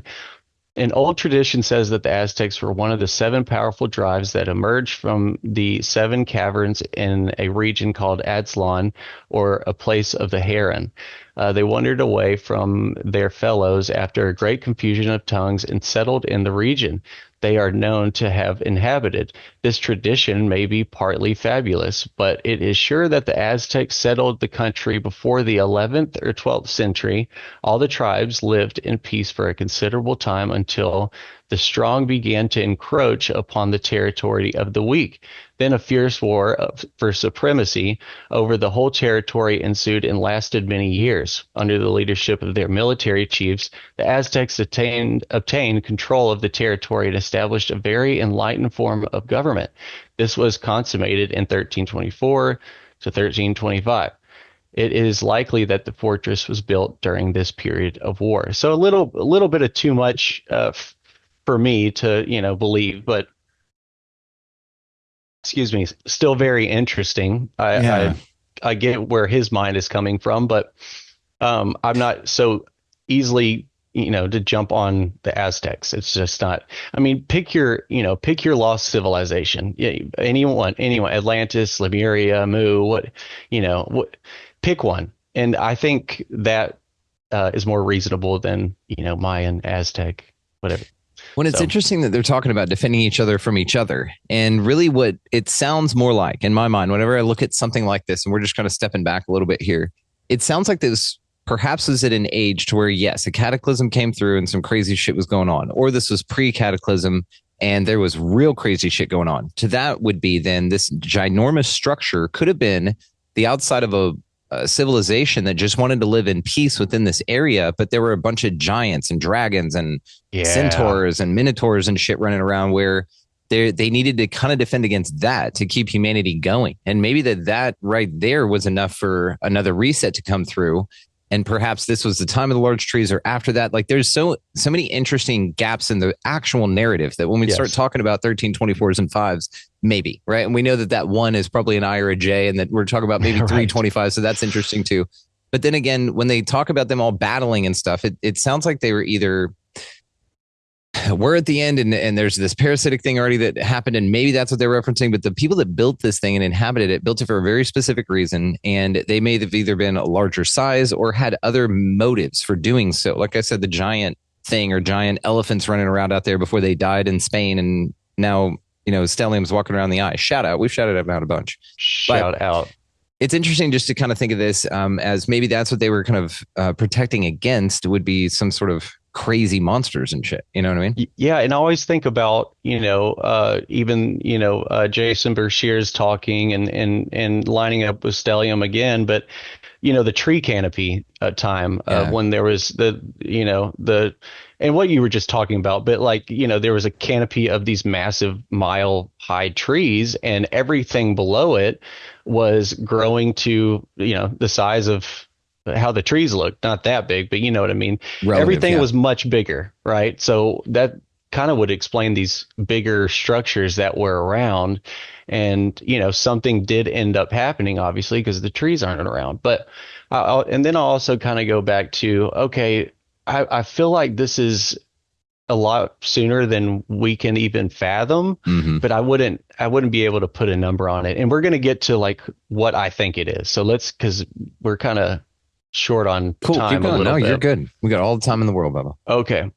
An old tradition says that the Aztecs were one of the 7 powerful tribes that emerged from the 7 caverns in a region called Aztlan, or a place of the heron. They wandered away from their fellows after a great confusion of tongues and settled in the region they are known to have inhabited. This tradition may be partly fabulous, but it is sure that the Aztecs settled the country before the 11th or 12th century. All the tribes lived in peace for a considerable time until the strong began to encroach upon the territory of the weak. Then a fierce war for supremacy over the whole territory ensued and lasted many years. Under the leadership of their military chiefs, the Aztecs obtained control of the territory and established a very enlightened form of government. This was consummated in 1324 to 1325. It is likely that the fortress was built during this period of war. So a little bit of too much for me to believe, but excuse me, still very interesting. I get where his mind is coming from, but I'm not so easily to jump on the Aztecs. It's just not. I mean, pick your lost civilization. Yeah, anyone, Atlantis, Lemuria, Mu, pick one. And I think that is more reasonable than Mayan, Aztec, whatever. When it's interesting that they're talking about defending each other from each other. And really what it sounds more like in my mind, whenever I look at something like this, and we're just kind of stepping back a little bit here, it sounds like this perhaps was at an age to where, yes, a cataclysm came through and some crazy shit was going on, or this was pre-cataclysm and there was real crazy shit going on. To that would be then this ginormous structure could have been the outside of a civilization that just wanted to live in peace within this area, but there were a bunch of giants and dragons and centaurs and minotaurs and shit running around where they needed to kind of defend against that to keep humanity going. And maybe that right there was enough for another reset to come through. And perhaps this was the time of the large trees or after that. Like there's so many interesting gaps in the actual narrative that when we start talking about 1324s and 5s, maybe, right? And we know that one is probably an I or a J, and that we're talking about maybe 325. So that's interesting too. But then again, when they talk about them all battling and stuff, it sounds like they were either we're at the end and there's this parasitic thing already that happened, and maybe that's what they're referencing. But the people that built this thing and inhabited it built it for a very specific reason, and they may have either been a larger size or had other motives for doing so. Like I said, the giant thing or giant elephants running around out there before they died in Spain, and now stellium's walking around the eye. Shout out, we've shouted out a bunch. Shout out. It's interesting just to kind of think of this as maybe that's what they were kind of protecting against, would be some sort of crazy monsters and shit. You know what I mean? Yeah. And I always think about, even, Jason Bershears talking and lining up with Stellium again, but, the tree canopy time when there was and what you were just talking about, but there was a canopy of these massive mile-high trees, and everything below it was growing to, the size of how the trees look. Not that big, but you know what I mean? Everything was much bigger, right? So that kind of would explain these bigger structures that were around. And, something did end up happening, obviously, because the trees aren't around. But and then I'll also kind of go back to, okay, I feel like this is a lot sooner than we can even fathom, but I wouldn't be able to put a number on it. And we're going to get to what I think it is. So because we're kind of short on time. Keep going. No, you're good. We got all the time in the world, Bubba. Okay.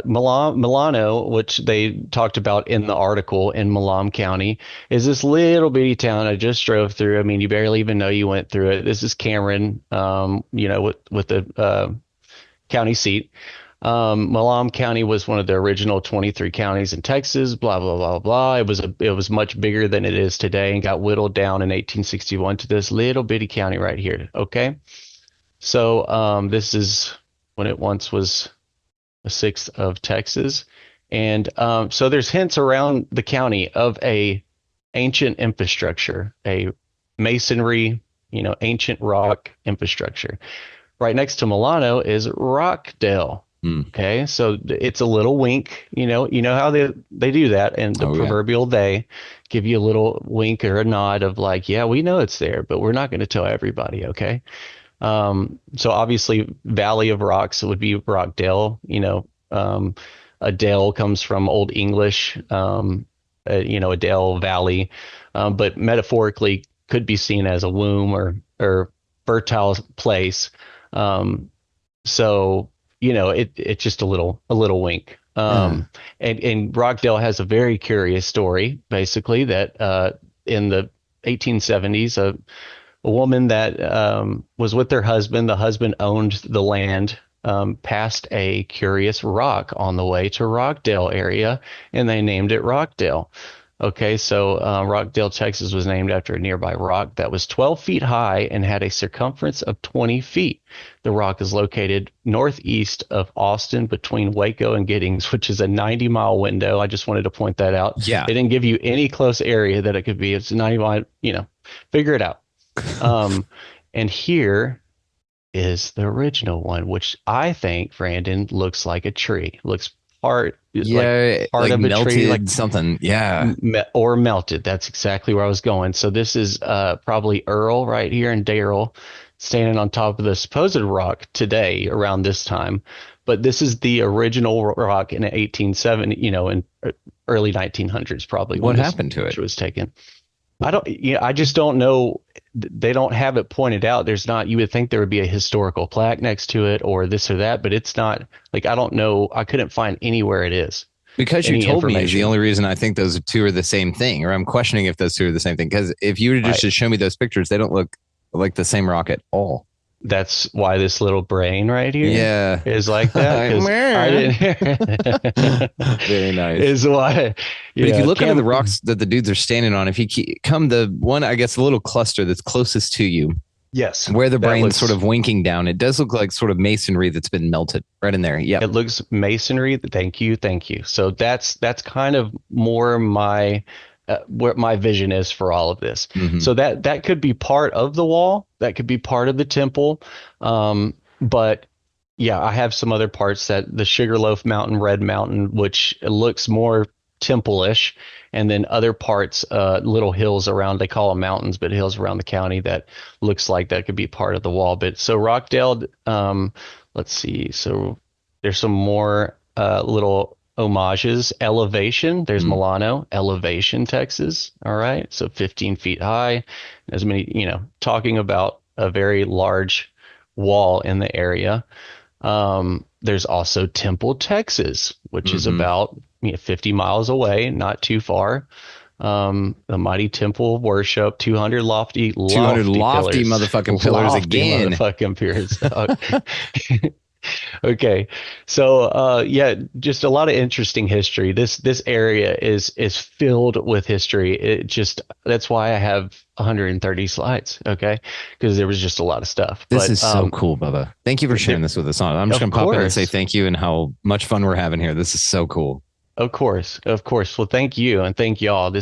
Milano, which they talked about in the article in Milam County, is this little bitty town I just drove through. I mean, you barely even know you went through it. This is Cameron, with the county seat. Milam County was one of the original 23 counties in Texas, blah, blah, blah, blah. It was much bigger than it is today and got whittled down in 1861 to this little bitty county right here. Okay. So, this is when it once was a sixth of Texas. And, so there's hints around the county of a ancient infrastructure, a masonry, ancient rock infrastructure. Right next to Milano is Rockdale. Okay, so it's a little wink. You know how they do that, and the proverbial they give you a little wink or a nod of yeah, we know it's there, but we're not going to tell everybody. Okay, So obviously, Valley of Rocks would be Rockdale. A dale comes from Old English, a dale valley, but metaphorically could be seen as a womb or fertile place. So it's just a little wink. And Rockdale has a very curious story, basically, that in the 1870s, a woman that was with her husband, the husband owned the land, passed a curious rock on the way to Rockdale area, and they named it Rockdale. Okay, so Rockdale, Texas was named after a nearby rock that was 12 feet high and had a circumference of 20 feet. The rock is located northeast of Austin between Waco and Giddings, which is a 90-mile window. I just wanted to point that out. Yeah. They didn't give you any close area that it could be. It's a 90-mile, figure it out. And here is the original one, which I think, Brandon, looks like a tree. Looks part of a melted tree, like something. Yeah. Or melted. That's exactly where I was going. So this is probably Earl right here and Daryl standing on top of the supposed rock today around this time. But this is the original rock in 1870, in early 1900s, probably. What happened to it? Was taken. I just don't know. They don't have it pointed out. There's not, you would think there would be a historical plaque next to it or this or that, but it's not. Like, I don't know. I couldn't find anywhere it is. Because you told me is the only reason I think those two are the same thing, or I'm questioning if those two are the same thing. Because if you were just to show me those pictures, they don't look like the same rock at all. That's why this little brain right here is like that. I didn't. Very nice. Is why. But if you look under the rocks that the dudes are standing on, if you come the one, I guess, the little cluster that's closest to you. Yes. Where the brain's sort of winking down, it does look like sort of masonry that's been melted right in there. Yeah. It looks masonry. Thank you. So that's kind of more my what my vision is for all of this. Mm-hmm. So that could be part of the wall. That could be part of the temple. But yeah, I have some other parts, that the Sugarloaf Mountain, Red Mountain, which looks more temple-ish, and then other parts, little hills around, they call them mountains, but hills around the county that looks like that could be part of the wall. But so Rockdale, let's see. So there's some more little homages. Elevation, there's Milano, Elevation, Texas. All right. So 15 feet high. As many, talking about a very large wall in the area. There's also Temple, Texas, which is about 50 miles away, not too far. The mighty temple of worship, 200 lofty pillars. Motherfucking pillars again. Motherfucking pillars. Okay, so just a lot of interesting history. This area is filled with history. That's why I have 130 slides. Okay, because there was just a lot of stuff. This is so cool, Bubba. Thank you for sharing this with us. I'm just gonna pop in and say thank you and how much fun we're having here. This is so cool. Of course. Well, thank you and thank y'all.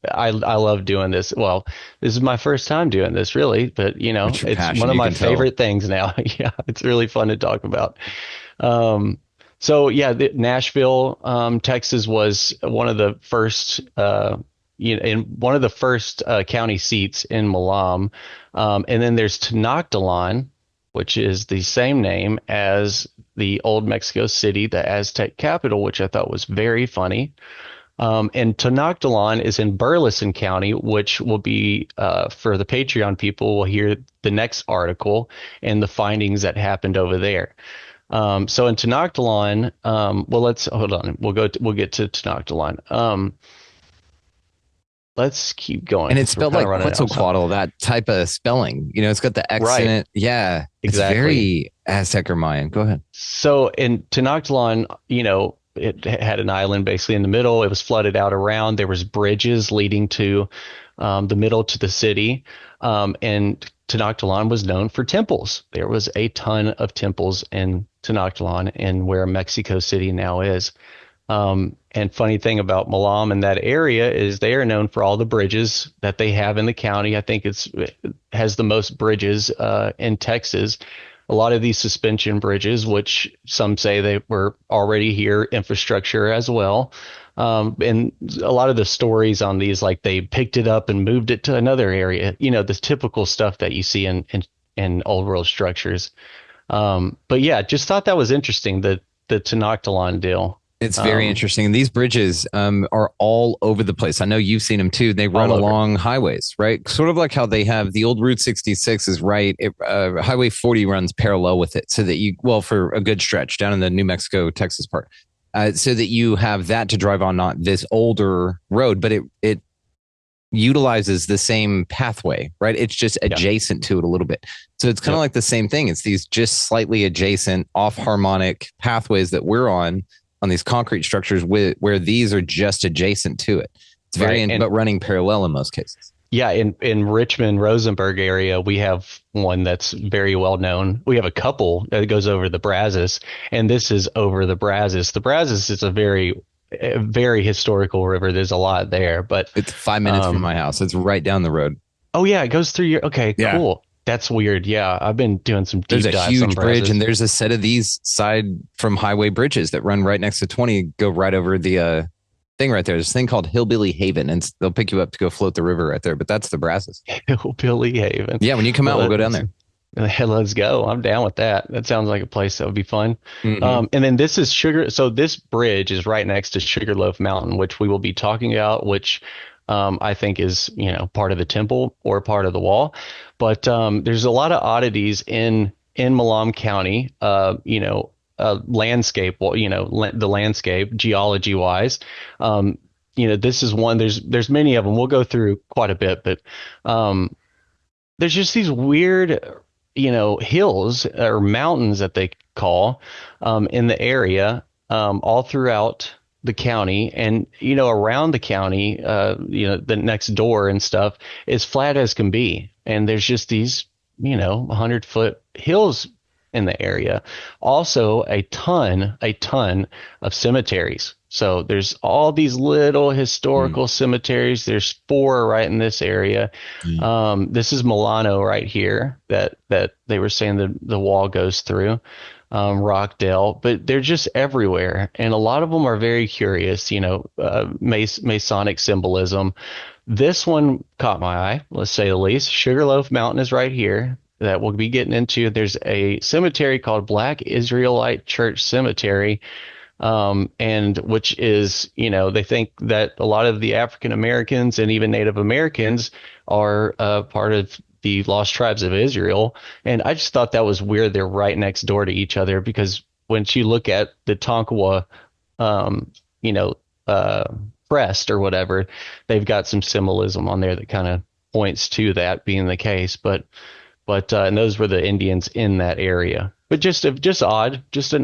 I love doing this. Well, this is my first time doing this, really, but it's one of my favorite things now. Yeah, it's really fun to talk about. Nashville, Texas was one of the first, in one of the first county seats in Milam, and then there's Tenoctitlan, which is the same name as the old Mexico City, the Aztec capital, which I thought was very funny. And Tenoctitlan is in Burleson County, which will be, for the Patreon people, will hear the next article and the findings that happened over there. So in Tenoctitlan, let's hold on. We'll get to Tenoctitlan. Let's keep going. And it's spelled like Quetzalcoatl, that type of spelling. It's got the X in it. Yeah, exactly. It's very Aztec or Mayan. Go ahead. So in Tenoctitlan, it had an island basically in the middle. It was flooded out around. There was bridges leading to the middle to the city. And Tenoctitlan was known for temples. There was a ton of temples in Tenoctitlan and where Mexico City now is. And funny thing about Milam and that area is they are known for all the bridges that they have in the county. I think it has the most bridges in Texas. A lot of these suspension bridges, which some say they were already here, infrastructure as well. And a lot of the stories on these, like they picked it up and moved it to another area, the typical stuff that you see in and old world structures. But yeah, just thought that was interesting, the Tenoctitlan deal. It's very interesting. And these bridges are all over the place. I know you've seen them too. They run along highways, right? Sort of like how they have the old Route 66 is right. Highway 40 runs parallel with it so that for a good stretch down in the New Mexico, Texas part, so that you have that to drive on, not this older road, but it utilizes the same pathway, right? It's just adjacent to it a little bit. So it's kind of like the same thing. It's these just slightly adjacent off harmonic pathways that we're on these concrete structures where these are just adjacent to it. It's very, but running parallel in most cases. Yeah. In Richmond, Rosenberg area, we have one that's very well known. We have a couple that goes over the Brazos, and this is over the Brazos. The Brazos is a very historical river. There's a lot there, but it's 5 minutes from my house. It's right down the road. Oh yeah. It goes through cool. That's weird. Yeah, I've been doing some deep dives. There's a huge bridge, and there's a set of these side from highway bridges that run right next to 20, go right over the thing right there. There's a thing called Hillbilly Haven, and they'll pick you up to go float the river right there. But that's the Brazos. Hillbilly Haven. Yeah, when you come out, we'll go down there. Let's go. I'm down with that. That sounds like a place that would be fun. And then this is Sugar. So this bridge is right next to Sugarloaf Mountain, which we will be talking about, which I think is, part of the temple or part of the wall. But there's a lot of oddities in Malam County, landscape, the landscape geology wise. This is one, there's many of them. We'll go through quite a bit, but there's just these weird, hills or mountains that they call in the area, all throughout the county, and around the county, the next door and stuff is flat as can be, and there's just these 100-foot hills in the area. Also a ton of cemeteries. So there's all these little historical cemeteries. There's 4 right in this area. This is Milano right here that they were saying the wall goes through. Rockdale, but they're just everywhere, and a lot of them are very curious, Masonic symbolism. This one caught my eye, let's say the least. Sugarloaf Mountain is right here that we'll be getting into. There's a cemetery called Black Israelite Church Cemetery, and which is, they think that a lot of the African Americans and even Native Americans are part of the Lost Tribes of Israel. And I just thought that was weird. They're right next door to each other, because when you look at the Tonkawa, crest or whatever, they've got some symbolism on there that kind of points to that being the case. But and those were the Indians in that area. But just an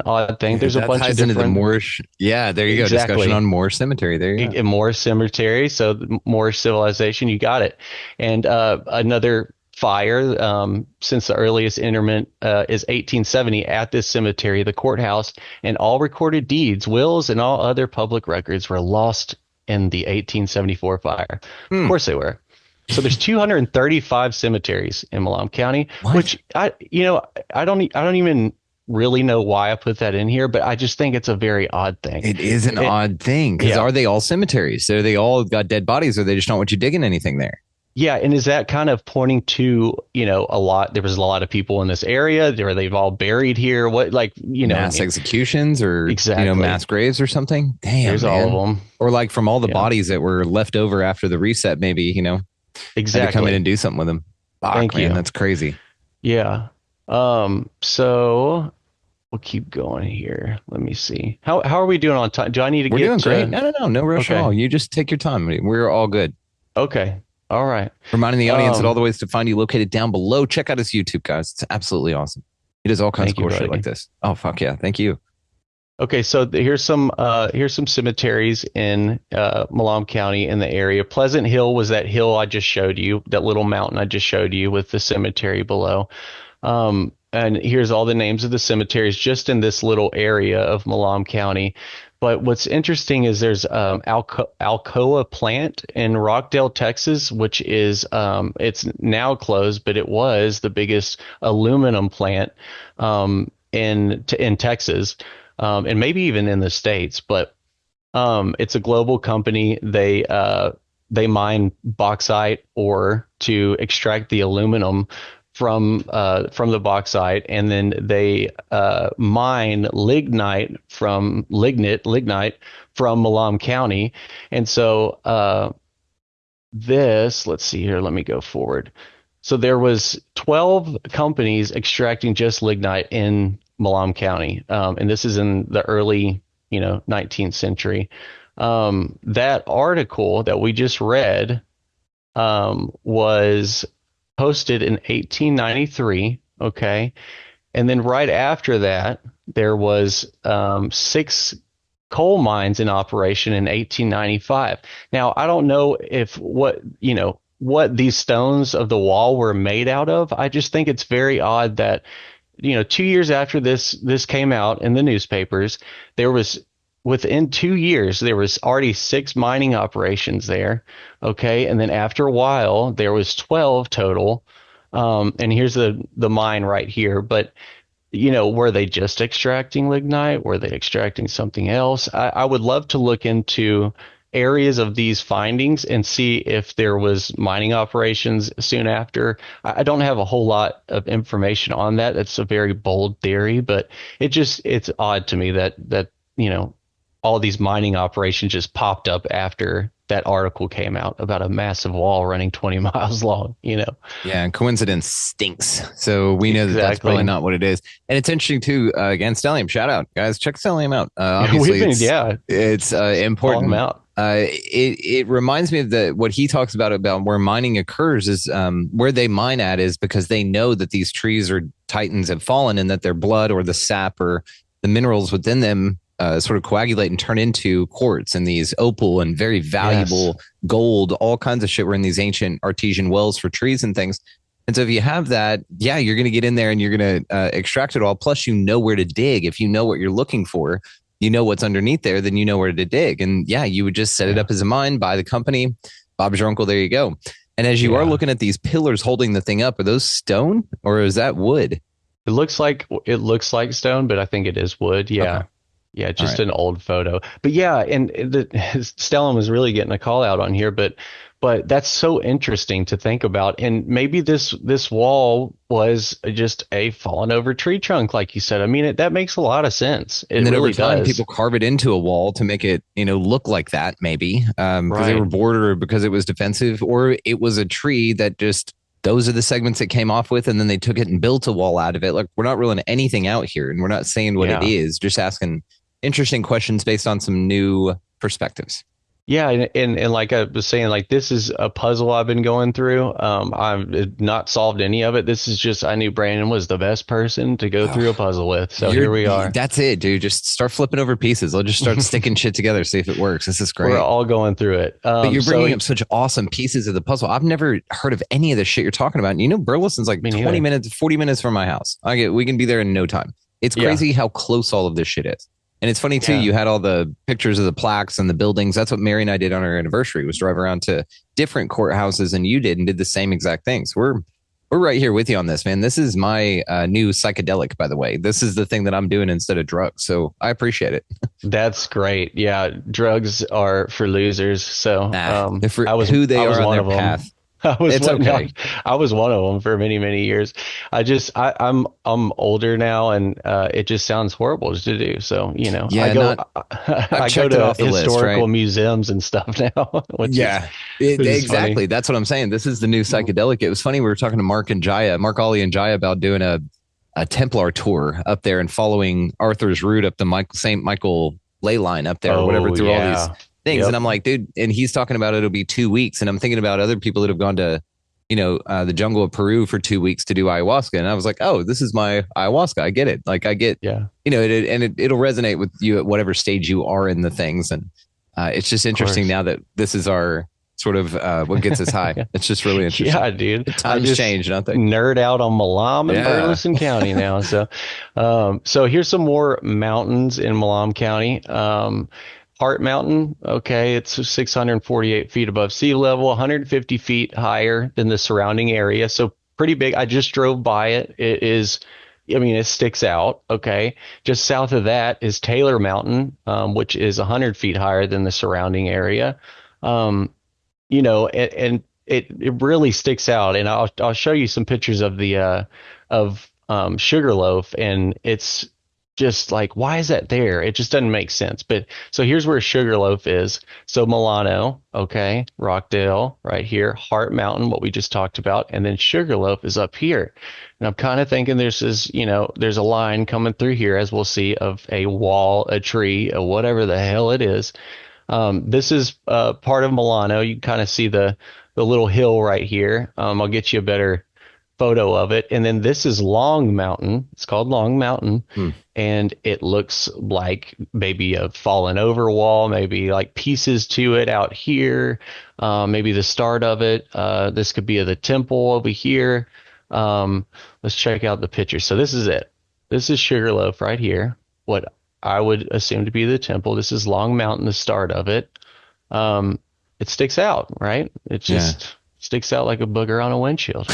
odd thing. There's a bunch of different Moorish. Yeah, there you go. Exactly. Discussion on Moorish cemetery. There you go. Moorish cemetery. So Moorish civilization. You got it. And another fire since the earliest interment is 1870 at this cemetery. The courthouse and all recorded deeds, wills, and all other public records were lost in the 1874 fire. Of course they were. So there's 235 cemeteries in Malam County, which I don't even really know why I put that in here, but I just think it's a very odd thing. It is an odd thing, because are they all cemeteries? So they all got dead bodies, or they just don't want you digging anything there? Yeah, and is that kind of pointing to, there was a lot of people in this area, they've all buried here? What, mass executions or mass graves or something? Damn, there's all of them. Or from all the bodies that were left over after the reset, maybe, exactly, had to come in and do something with them. Thank you. That's crazy. Yeah. So we'll keep going here. Let me see. How are we doing on time? Do I need to We're doing great. No rush at all. You just take your time. We're all good. Okay. All right. Reminding the audience that all the ways to find you located down below. Check out his YouTube, guys. It's absolutely awesome. He does all kinds of cool shit like this. Oh, fuck yeah. Thank you. Okay, so here's some cemeteries in Malam County in the area. Pleasant Hill was that hill I just showed you, that little mountain I just showed you with the cemetery below. And here's all the names of the cemeteries just in this little area of Malam County. But what's interesting is there's Alcoa plant in Rockdale, Texas, which is it's now closed, but it was the biggest aluminum plant in Texas, and maybe even in the States. But it's a global company. They mine bauxite ore to extract the aluminum from the bauxite, and then they mine lignite from Malam County. And so let's see here, let me go forward. So there was 12 companies extracting just lignite in Malam County, and this is in the early 19th century. That article that we just read was posted in 1893. Okay. And then right after that, there was 6 coal mines in operation in 1895. Now, I don't know if what these stones of the wall were made out of. I just think it's very odd that 2 years after this came out in the newspapers, within 2 years, there was already 6 mining operations there. Okay. And then after a while, there was 12 total. And here's the mine right here. But, were they just extracting lignite? Were they extracting something else? I would love to look into areas of these findings and see if there was mining operations soon after. I don't have a whole lot of information on that. It's a very bold theory, but it's odd to me that all these mining operations just popped up after that article came out about a massive wall running 20 miles long, Yeah, and coincidence stinks. So we know that that's probably not what it is. And it's interesting too, again, Stellium, shout out. Guys, check Stellium out. Obviously, it's important. Call 'em out. It reminds me of what he talks about where mining occurs is where they mine at is because they know that these trees or titans have fallen and that their blood or the sap or the minerals within them sort of coagulate and turn into quartz and these opal and very valuable gold, all kinds of shit were in these ancient artesian wells for trees and things. And so if you have that, you're going to get in there and you're going to extract it all. Plus, you know where to dig. If you know what you're looking for, you know what's underneath there, then you know where to dig. And you would just set it up as a mine, buy the company, Bob's your uncle, there you go. And as you are looking at these pillars holding the thing up, are those stone or is that wood? It looks like stone, but I think it is wood. Yeah. Okay. Yeah, just an old photo. But and Stellan was really getting a call out on here, but that's so interesting to think about. And maybe this wall was just a fallen over tree trunk, like you said. I mean, that makes a lot of sense. It and then really over time, does. People carve it into a wall to make it, look like that, maybe because they were bored or because it was defensive, or it was a tree that just. Those are the segments it came off with, and then they took it and built a wall out of it. Like, we're not ruling anything out here, and we're not saying what it is, just asking interesting questions based on some new perspectives. Yeah, and like I was saying, like this is a puzzle I've been going through. I've not solved any of it. This is just, I knew Brandon was the best person to go through a puzzle with. So here we are. That's it, dude. Just start flipping over pieces. I'll just start sticking shit together, see if it works. This is great. We're all going through it. But you're bringing up such awesome pieces of the puzzle. I've never heard of any of the shit you're talking about. And Burleson's like 20 minutes, 40 minutes from my house. We can be there in no time. It's crazy how close all of this shit is. And it's funny, too, you had all the pictures of the plaques and the buildings. That's what Mary and I did on our anniversary, was drive around to different courthouses, and you did the same exact things. We're right here with you on this, man. This is my new psychedelic, by the way. This is the thing that I'm doing instead of drugs. So I appreciate it. That's great. Yeah, drugs are for losers. So I was who they are on their path. I was one of them for many, many years. I'm older now, and it just sounds horrible to do. So, I go to historical museums and stuff now. Exactly. Funny. That's what I'm saying. This is the new psychedelic. It was funny. We were talking to Mark Ollie and Jaya about doing a Templar tour up there and following Arthur's route up the St. Michael ley line up there, or whatever, through all these things. Yep. And I'm like, dude, and he's talking about it'll be 2 weeks. And I'm thinking about other people that have gone to, the jungle of Peru for 2 weeks to do ayahuasca. And I was like, oh, this is my ayahuasca. I get it. Like, I get, it'll resonate with you at whatever stage you are in the things. And it's just interesting now that this is our sort of what gets us high. It's just really interesting. Yeah, dude. Times change, don't they? Nerd out on Malam and Burleson County now. So here's some more mountains in Malam County. Hart Mountain, it's 648 feet above sea level, 150 feet higher than the surrounding area. So pretty big. I just drove by it. It sticks out. Okay. Just south of that is Taylor Mountain, which is 100 feet higher than the surrounding area. And it really sticks out. And I'll show you some pictures of the Sugarloaf, and it's just like, why is that there? It just doesn't make sense. But so here's where Sugarloaf is. So Milano, okay, Rockdale right here, Heart Mountain, what we just talked about, and then Sugarloaf is up here. And I'm kind of thinking there's a line coming through here, as we'll see, of a wall, a tree, or whatever the hell it is. This is part of Milano. You can kind of see the little hill right here. I'll get you a better photo of it. And then this is Long Mountain. It's called Long Mountain. And it looks like maybe a fallen over wall, maybe like pieces to it out here, maybe the start of it. This could be the temple over here. Let's check out the picture. So this is it. This is Sugarloaf right here, what I would assume to be the temple. This is Long Mountain, the start of it. It sticks out, right? It just sticks out like a booger on a windshield.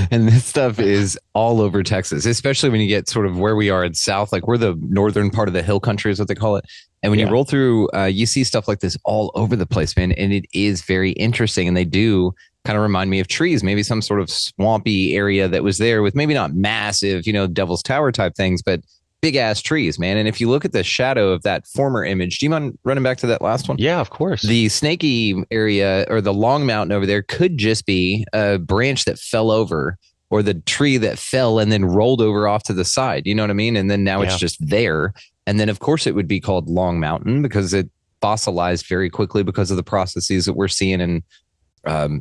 And this stuff is all over Texas, especially when you get sort of where we are in South, like we're the northern part of the hill country is what they call it. And when you roll through, you see stuff like this all over the place, man. And it is very interesting. And they do kind of remind me of trees, maybe some sort of swampy area that was there with maybe not massive, Devil's Tower type things, but big ass trees, man. And if you look at the shadow of that former image, do you mind running back to that last one? Yeah, of course. The snaky area or the Long Mountain over there could just be a branch that fell over, or the tree that fell and then rolled over off to the side. You know what I mean? And then now it's just there. And then of course it would be called Long Mountain because it fossilized very quickly because of the processes that we're seeing in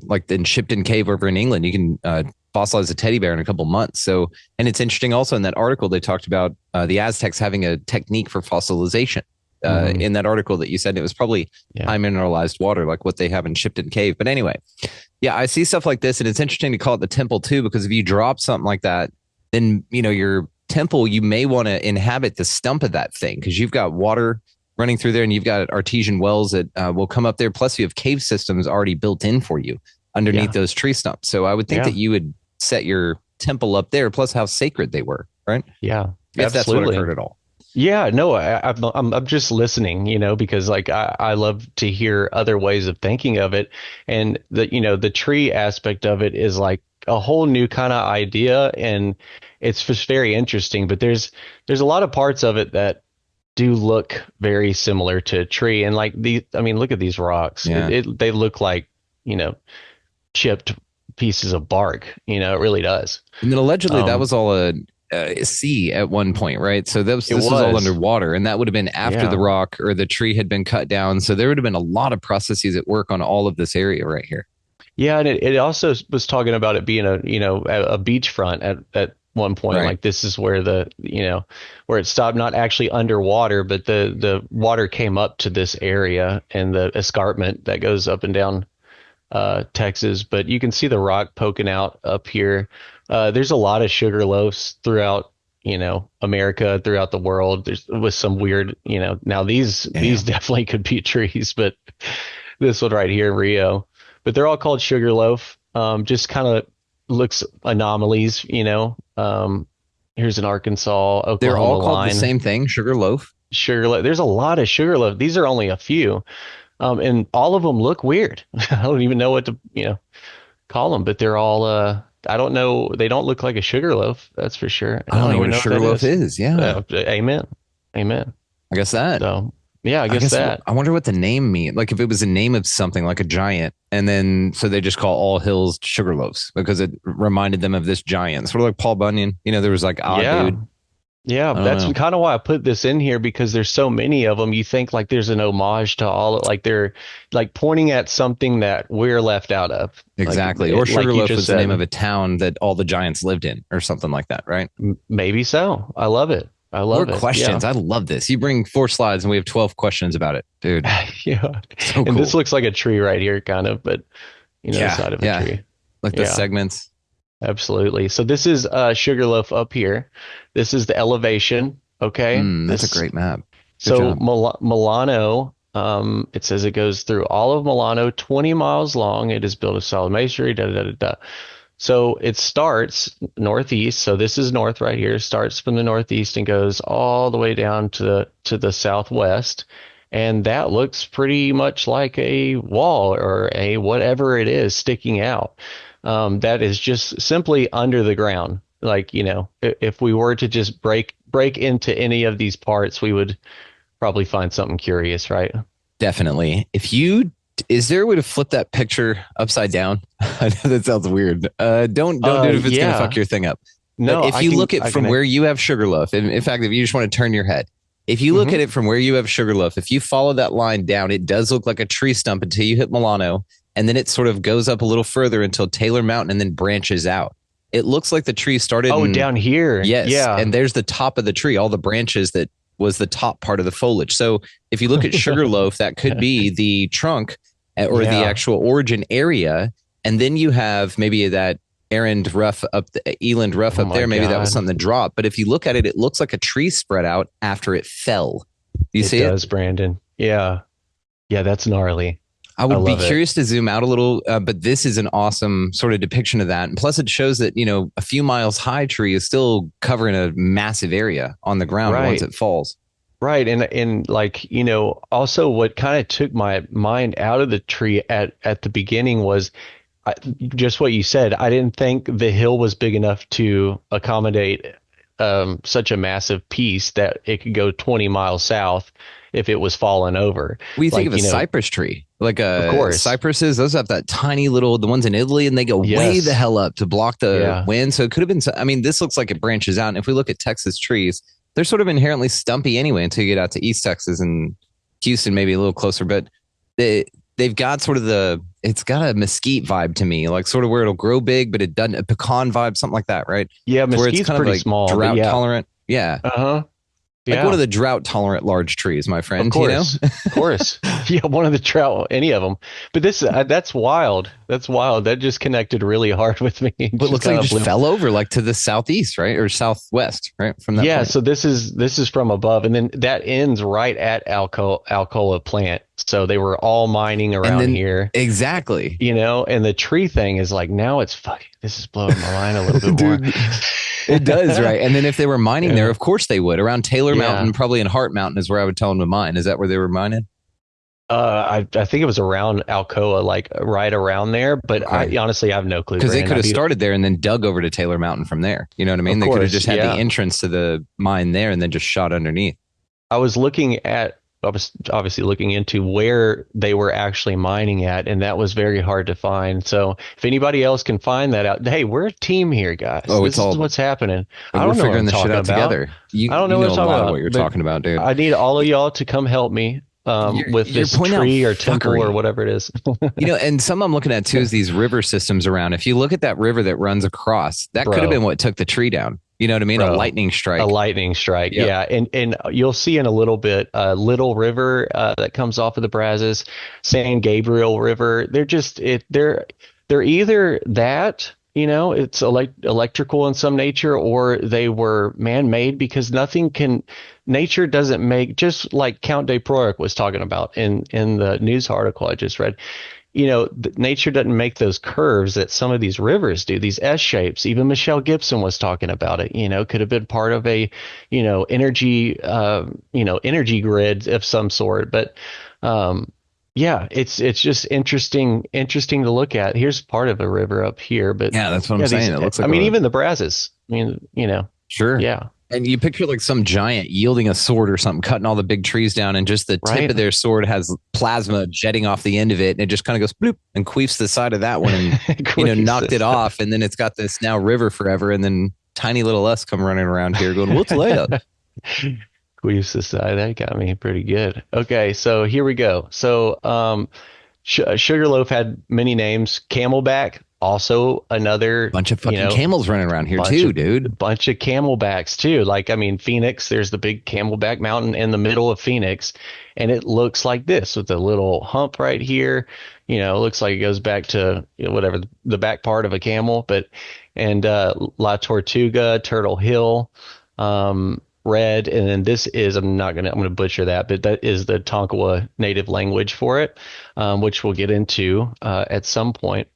like in Shipton Cave over in England. You can fossilize a teddy bear in a couple months. So, and it's interesting also in that article, they talked about the Aztecs having a technique for fossilization. In that article that you said, it was probably high mineralized water, like what they have in Shipton Cave. But anyway, I see stuff like this, and it's interesting to call it the temple too, because if you drop something like that, then your temple, you may want to inhabit the stump of that thing because you've got water running through there, and you've got artesian wells that will come up there. Plus, you have cave systems already built in for you underneath those tree stumps. So I would think that you would set your temple up there. Plus, how sacred they were, right? Yeah, if that's what occurred at all. Yeah, no, I'm just listening, because like I love to hear other ways of thinking of it, and the tree aspect of it is like a whole new kind of idea, and it's just very interesting. But there's a lot of parts of it that do look very similar to a tree, and like look at these rocks. They look like chipped pieces of bark. It really does. And then allegedly that was all a sea at one point, right? So this was all underwater, and that would have been after the rock or the tree had been cut down. So there would have been a lot of processes at work on all of this area right here. Yeah, and it also was talking about it being a beachfront at one point. Like this is where where it stopped, not actually underwater, but the water came up to this area and the escarpment that goes up and down Texas. But you can see the rock poking out up here. There's a lot of Sugarloafs throughout, America, throughout the world. There's with some weird, now these definitely could be trees, but this one right here in Rio, but they're all called Sugarloaf. Just kind of looks anomalies, Here's an Arkansas, Oklahoma They're all called line. The same thing, Sugarloaf. Sugarloaf. There's a lot of Sugarloaf. These are only a few. And all of them look weird. I don't even know what to, call them, but they're all, I don't know. They don't look like a Sugarloaf. That's for sure. I don't know what a Sugarloaf is. Yeah. Amen. I guess that. So, yeah, I guess that. I wonder what the name means. Like if it was a name of something like a giant, and then so they just call all hills Sugarloafs because it reminded them of this giant. Sort of like Paul Bunyan. There was like dude. Yeah, that's kind of why I put this in here, because there's so many of them. You think like there's an homage to all, like they're like pointing at something that we're left out of. Exactly. Like, or Sugarloaf was the name of it. a town that all the giants lived in or something like that, right? Maybe so. I love it. More questions. Yeah. I love this. You bring 4 slides and we have 12 questions about it, dude. Yeah. So and cool. this looks like a tree right here, kind of, but the side of a tree. Like the segments. Absolutely. So this is Sugarloaf up here. This is the elevation. Okay. That's a great map. So Milano, it says it goes through all of Milano, 20 miles long. It is built of solid masonry. So it starts northeast. So this is north right here. Starts from the northeast and goes all the way down to the southwest. and that looks pretty much like a wall or a whatever it is sticking out. That is just simply under the ground. Like, if we were to just break into any of these parts, we would probably find something curious, right? Definitely. Is there a way to flip that picture upside down? I know that sounds weird. Don't do it if it's gonna fuck your thing up. No, but if you look at from where you have Sugarloaf, and in fact, if you just want to turn your head, if you look at it from where you have Sugarloaf, if you follow that line down, it does look like a tree stump until you hit Milano, and then it sort of goes up a little further until Taylor Mountain and then branches out. It looks like the tree started down here. Yes. Yeah. And there's the top of the tree, all the branches that was the top part of the foliage. So if you look at Sugarloaf, that could be the trunk or the actual origin area. And then you have maybe that Eland Rough up there. Maybe that was something that dropped. But if you look at it, it looks like a tree spread out after it fell. You see it? It does, Brandon. Yeah. Yeah, that's gnarly. I would be curious to zoom out a little, but this is an awesome sort of depiction of that. And plus it shows that, a few miles high tree is still covering a massive area on the ground once it falls. Right. And like, also what kind of took my mind out of the tree at the beginning was just what you said. I didn't think the hill was big enough to accommodate such a massive piece that it could go 20 miles south if it was fallen over. We think of a cypress tree, like of course. Cypresses, those have that tiny little, the ones in Italy, and they go way the hell up to block the wind. So it could have been, this looks like it branches out. And if we look at Texas trees, they're sort of inherently stumpy anyway until you get out to East Texas and Houston, maybe a little closer. But they've got sort of it's got a mesquite vibe to me, like sort of where it'll grow big, but it doesn't, a pecan vibe, something like that, right? Yeah, mesquite's pretty like small. Drought tolerant. Yeah. Uh-huh. Like one of the drought tolerant large trees, my friend. Of course. Of course. Yeah, one of the drought, any of them. But that's wild. That's wild. That just connected really hard with me. But it looks like it just fell over like to the southeast, right? Or southwest, right? From that point. So this is from above. And then that ends right at Alcoa plant. So they were all mining around here. Exactly. And the tree thing is like, now it's fucking, this is blowing my mind a little bit more. It does, right? And then if they were mining there, of course they would. Around Taylor Mountain, probably in Hart Mountain is where I would tell them to mine. Is that where they were mining? I think it was around Alcoa, like right around there. But I honestly have no clue. Because they could have started there and then dug over to Taylor Mountain from there. You know what I mean? They could have just had the entrance to the mine there and then just shot underneath. I was obviously looking into where they were actually mining at, and that was very hard to find. So if anybody else can find that out, hey, we're a team here, guys. This is what's happening. I don't know figuring what this shit out together. I don't know what you're talking about, dude. I need all of y'all to come help me with this tree or temple or whatever it is. And some I'm looking at too is these river systems around. If you look at that river that runs across, that could have been what took the tree down. You know what I mean? Bro, a lightning strike. Yep. Yeah. And you'll see in a little bit, Little River that comes off of the Brazos, San Gabriel River. They're just they're either that, it's electrical in some nature, or they were man-made, because nature doesn't make, just like Count de Proic was talking about in the news article I just read. Nature doesn't make those curves that some of these rivers do, these S shapes. Even Michelle Gibson was talking about it. Could have been part of a, energy grid of some sort. But it's just interesting to look at. Here's part of a river up here, but that's what I'm saying. It looks like even the Brazos. Sure. Yeah. And you picture like some giant yielding a sword or something, cutting all the big trees down, and just the tip of their sword has plasma jetting off the end of it, and it just kind of goes bloop and queefs the side of that one, and knocked it off, and then it's got this now river forever, and then tiny little us come running around here going, "What's layup?" Queefs the side. That got me pretty good. Okay, so here we go. So Sugarloaf had many names. Camelback. Also another bunch of fucking camels running around here too, dude. Bunch of camelbacks too. Like, Phoenix, there's the big Camelback Mountain in the middle of Phoenix, and it looks like this with a little hump right here. It looks like it goes back to whatever the back part of a camel. And La Tortuga, Turtle Hill, Red, and then this is I'm gonna butcher that, but that is the Tonkawa native language for it, which we'll get into at some point.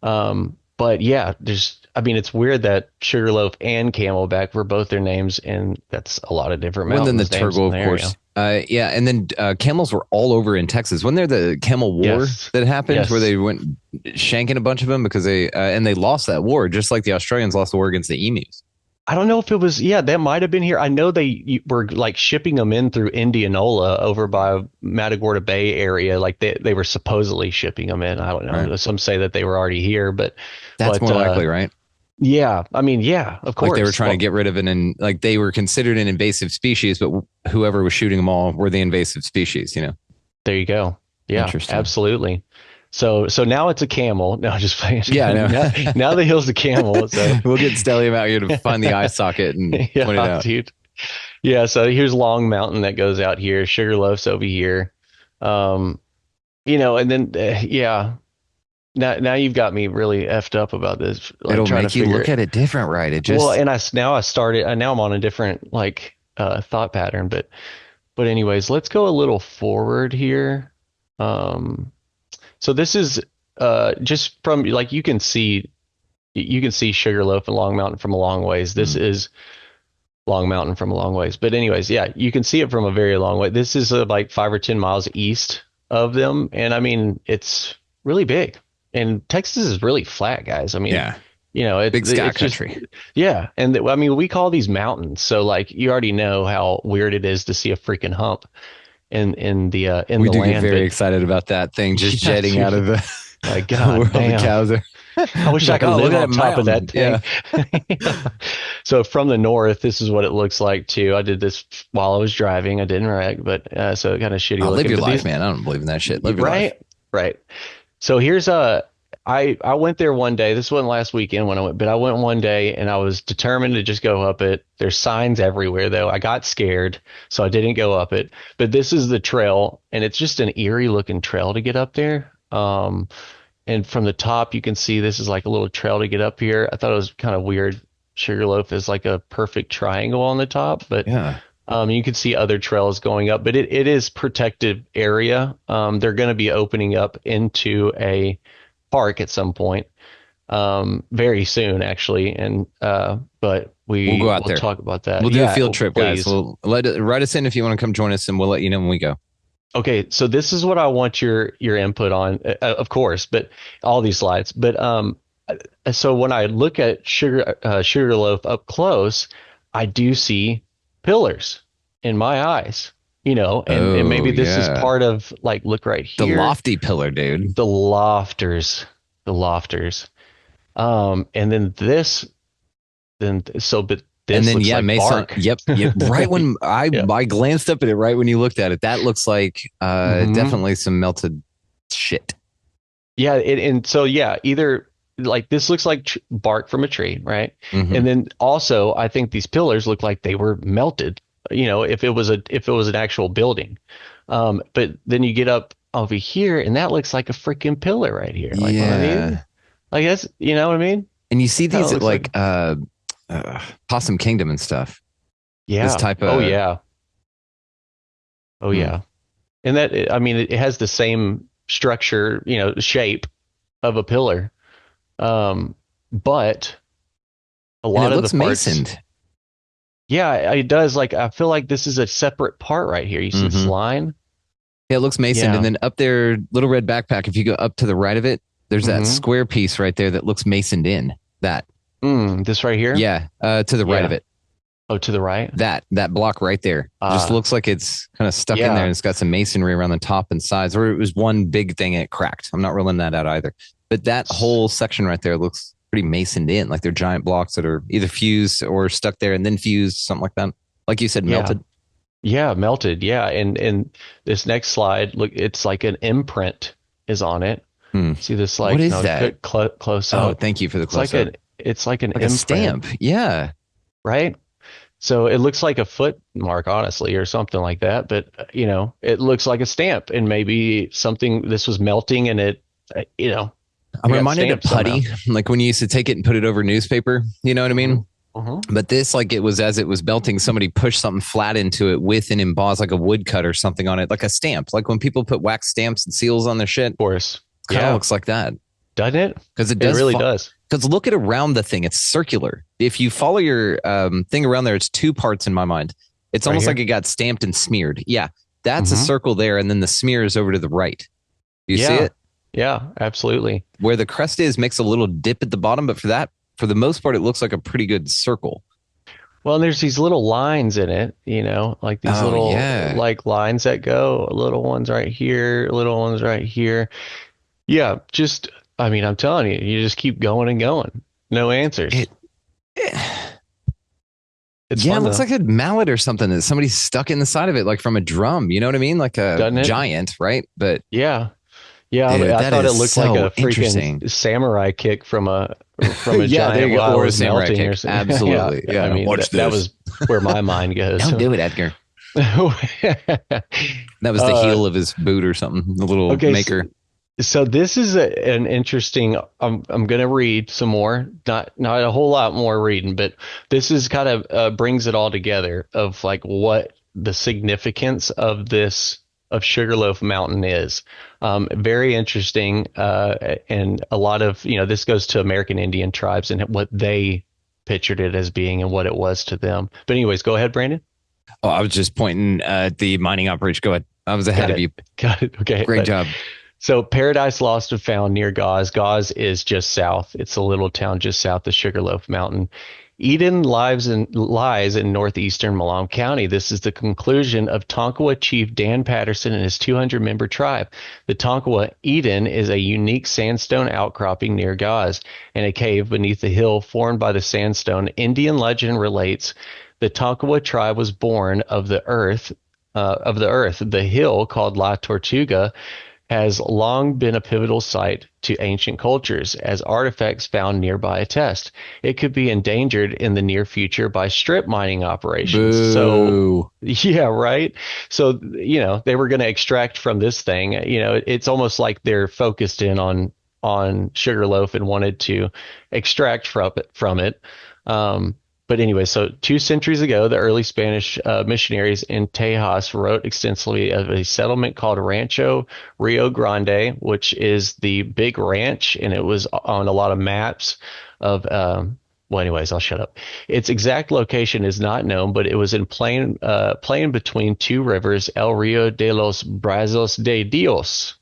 But yeah, it's weird that Sugarloaf and Camelback were both their names, and that's a lot of different mountains. And then the Turgle, of course. Yeah, and then camels were all over in Texas. Wasn't there the camel war that happened where they went shanking a bunch of them because they lost that war, just like the Australians lost the war against the emus. I don't know if it was, that might have been here. I know they were like shipping them in through Indianola over by Matagorda Bay area. Like they were supposedly shipping them in. I don't know. Right. Some say that they were already here, but that's more likely, right? Yeah. I mean, yeah, of course. Like they were trying to get rid of like they were considered an invasive species, but whoever was shooting them all were the invasive species, There you go. Yeah, absolutely. So now it's a camel. No, just playing. Yeah, no. now the hill's a camel. So we'll get Stellium out here to find the eye socket and point it out. Dude. Yeah, so here's Long Mountain that goes out here. Sugarloaf's over here. And then Now you've got me really effed up about this. Like, it'll make you look at it different, right? It just and now I'm on a different thought pattern. But anyways, let's go a little forward here. So this is just from you can see Sugarloaf and Long Mountain from a long ways. This is Long Mountain from a long ways. But anyways, you can see it from a very long way. This is like 5 or 10 miles east of them, and I mean it's really big. And Texas is really flat, guys. I mean, it's big sky country. And we call these mountains, so like you already know how weird it is to see a freaking hump in the land. We do get very excited about that thing just jetting out of the. My God, the cows are. I wish I could live on top of that thing. Yeah. So from the north, this is what it looks like too. I did this while I was driving. I didn't wreck, but so kind of shitty. Live your life, man. I don't believe in that shit. Live your life. Right. So here's I went there one day. This wasn't last weekend when I went, but I went one day and I was determined to just go up it. There's signs everywhere though. I got scared, so I didn't go up it. But this is the trail, and it's just an eerie looking trail to get up there. And from the top you can see this is like a little trail to get up here. I thought it was kind of weird. Sugarloaf is like a perfect triangle on the top, but you can see other trails going up, but it is protected area. They're going to be opening up into a park at some point, very soon actually. And but we'll go out there. Talk about that. We'll do a field trip, guys. We'll write us in if you want to come join us, and we'll let you know when we go. Okay, so this is what I want your input on, of course, but all these slides. But so when I look at Sugarloaf up close, I do see pillars in my eyes, and maybe this is part of look right here, the lofty pillar, dude, the lofters, and then this, but this and then looks like Mason, bark. Yep. Right when I glanced up at it, right when you looked at it, that looks like definitely some melted shit. Yeah, either this looks like bark from a tree, right? And then also I think these pillars look like they were melted, if it was an actual building. But then you get up over here and that looks like a freaking pillar right here. What I mean? Like that's, you know what I mean? And you see these at Possum Kingdom and stuff. Yeah. This type of Oh yeah. And that, it has the same structure, shape of a pillar. But a lot of the parts, masoned. Yeah, it does. I feel like this is a separate part right here. You see this line? Yeah, it looks masoned. And then up there, little red backpack, if you go up to the right of it, there's that square piece right there that looks masoned in. That. This right here? Yeah, to the right of it. Oh, to the right? That block right there. Just looks like it's kind of stuck in there, and it's got some masonry around the top and sides. Or it was one big thing and it cracked. I'm not ruling that out either. But that whole section right there looks pretty masoned in, like they're giant blocks that are either fused or stuck there and then fused, something like that. Like you said, melted. Yeah, melted. Yeah, and this next slide, look, it's like an imprint is on it. See this? What is that? Close up. Oh, thank you for the close up. It's like an imprint. A stamp. Yeah. Right. So it looks like a foot mark, honestly, or something like that. But it looks like a stamp, and maybe this was melting, and it, I'm reminded of putty, like when you used to take it and put it over newspaper. You know what I mean? But this, it was as it was melting, somebody pushed something flat into it with an emboss, like a woodcut or something on it, like a stamp. Like when people put wax stamps and seals on their shit. Of course. Kind of looks like that. Doesn't it? Because it does. It really does. Because look at around the thing. It's circular. If you follow your thing around there, it's two parts in my mind. It's Right almost here? like it got stamped and smeared. Yeah, that's a Mhm. circle there, and then the smear is over to the right. You see it? Yeah, absolutely. Where the crest is makes a little dip at the bottom, but for the most part, it looks like a pretty good circle. Well, and there's these little lines in it, like these Oh little yeah. like lines that go, little ones right here, little ones right here. Yeah, I mean, I'm telling you, you just keep going and going. No answers. It, It's yeah, it fun looks though, like a mallet or something that somebody stuck in the side of it, like from a drum. You know what I mean? Like a doesn't it? giant, right? But Yeah. Yeah, dude, I that thought it is looked like so a interesting. freaking samurai kick from a Yeah, there giant you go. while it Or a was samurai melting or kick. something. Absolutely. Yeah, I Yeah. mean Watch that this. was where my mind goes. Don't do it, Edgar. That was the heel of his boot or something. The little Okay, maker. so this is an interesting. I'm gonna read some more, not a whole lot more reading, but this is kind of brings it all together of like what the significance of this of Sugarloaf Mountain is. Very interesting, and a lot of this goes to American Indian tribes and what they pictured it as being and what it was to them. But anyways, go ahead, Brandon. Oh, I was just pointing at the mining operation. Go ahead. I was ahead Got of it. you. Got it. Okay. Great job. So Paradise Lost and Found near Gause. Gause is just south. It's a little town just south of Sugarloaf Mountain. Eden lies in northeastern Malone County. This is the conclusion of Tonkawa Chief Dan Patterson and his 200-member tribe. The Tonkawa Eden is a unique sandstone outcropping near Gause and a cave beneath the hill formed by the sandstone. Indian legend relates the Tonkawa tribe was born of the earth. The hill called La Tortuga has long been a pivotal site to ancient cultures, as artifacts found nearby attest. It could be endangered in the near future by strip mining operations. Boo. So, yeah, right. So, they were going to extract from this thing. It's almost like they're focused in on Sugarloaf and wanted to extract from it. But anyway, so 2 centuries ago, the early Spanish missionaries in Tejas wrote extensively of a settlement called Rancho Rio Grande, which is the big ranch, and it was on a lot of maps of. Well, anyways, I'll shut up. Its exact location is not known, but it was in plain between two rivers, El Rio de los Brazos de Dios,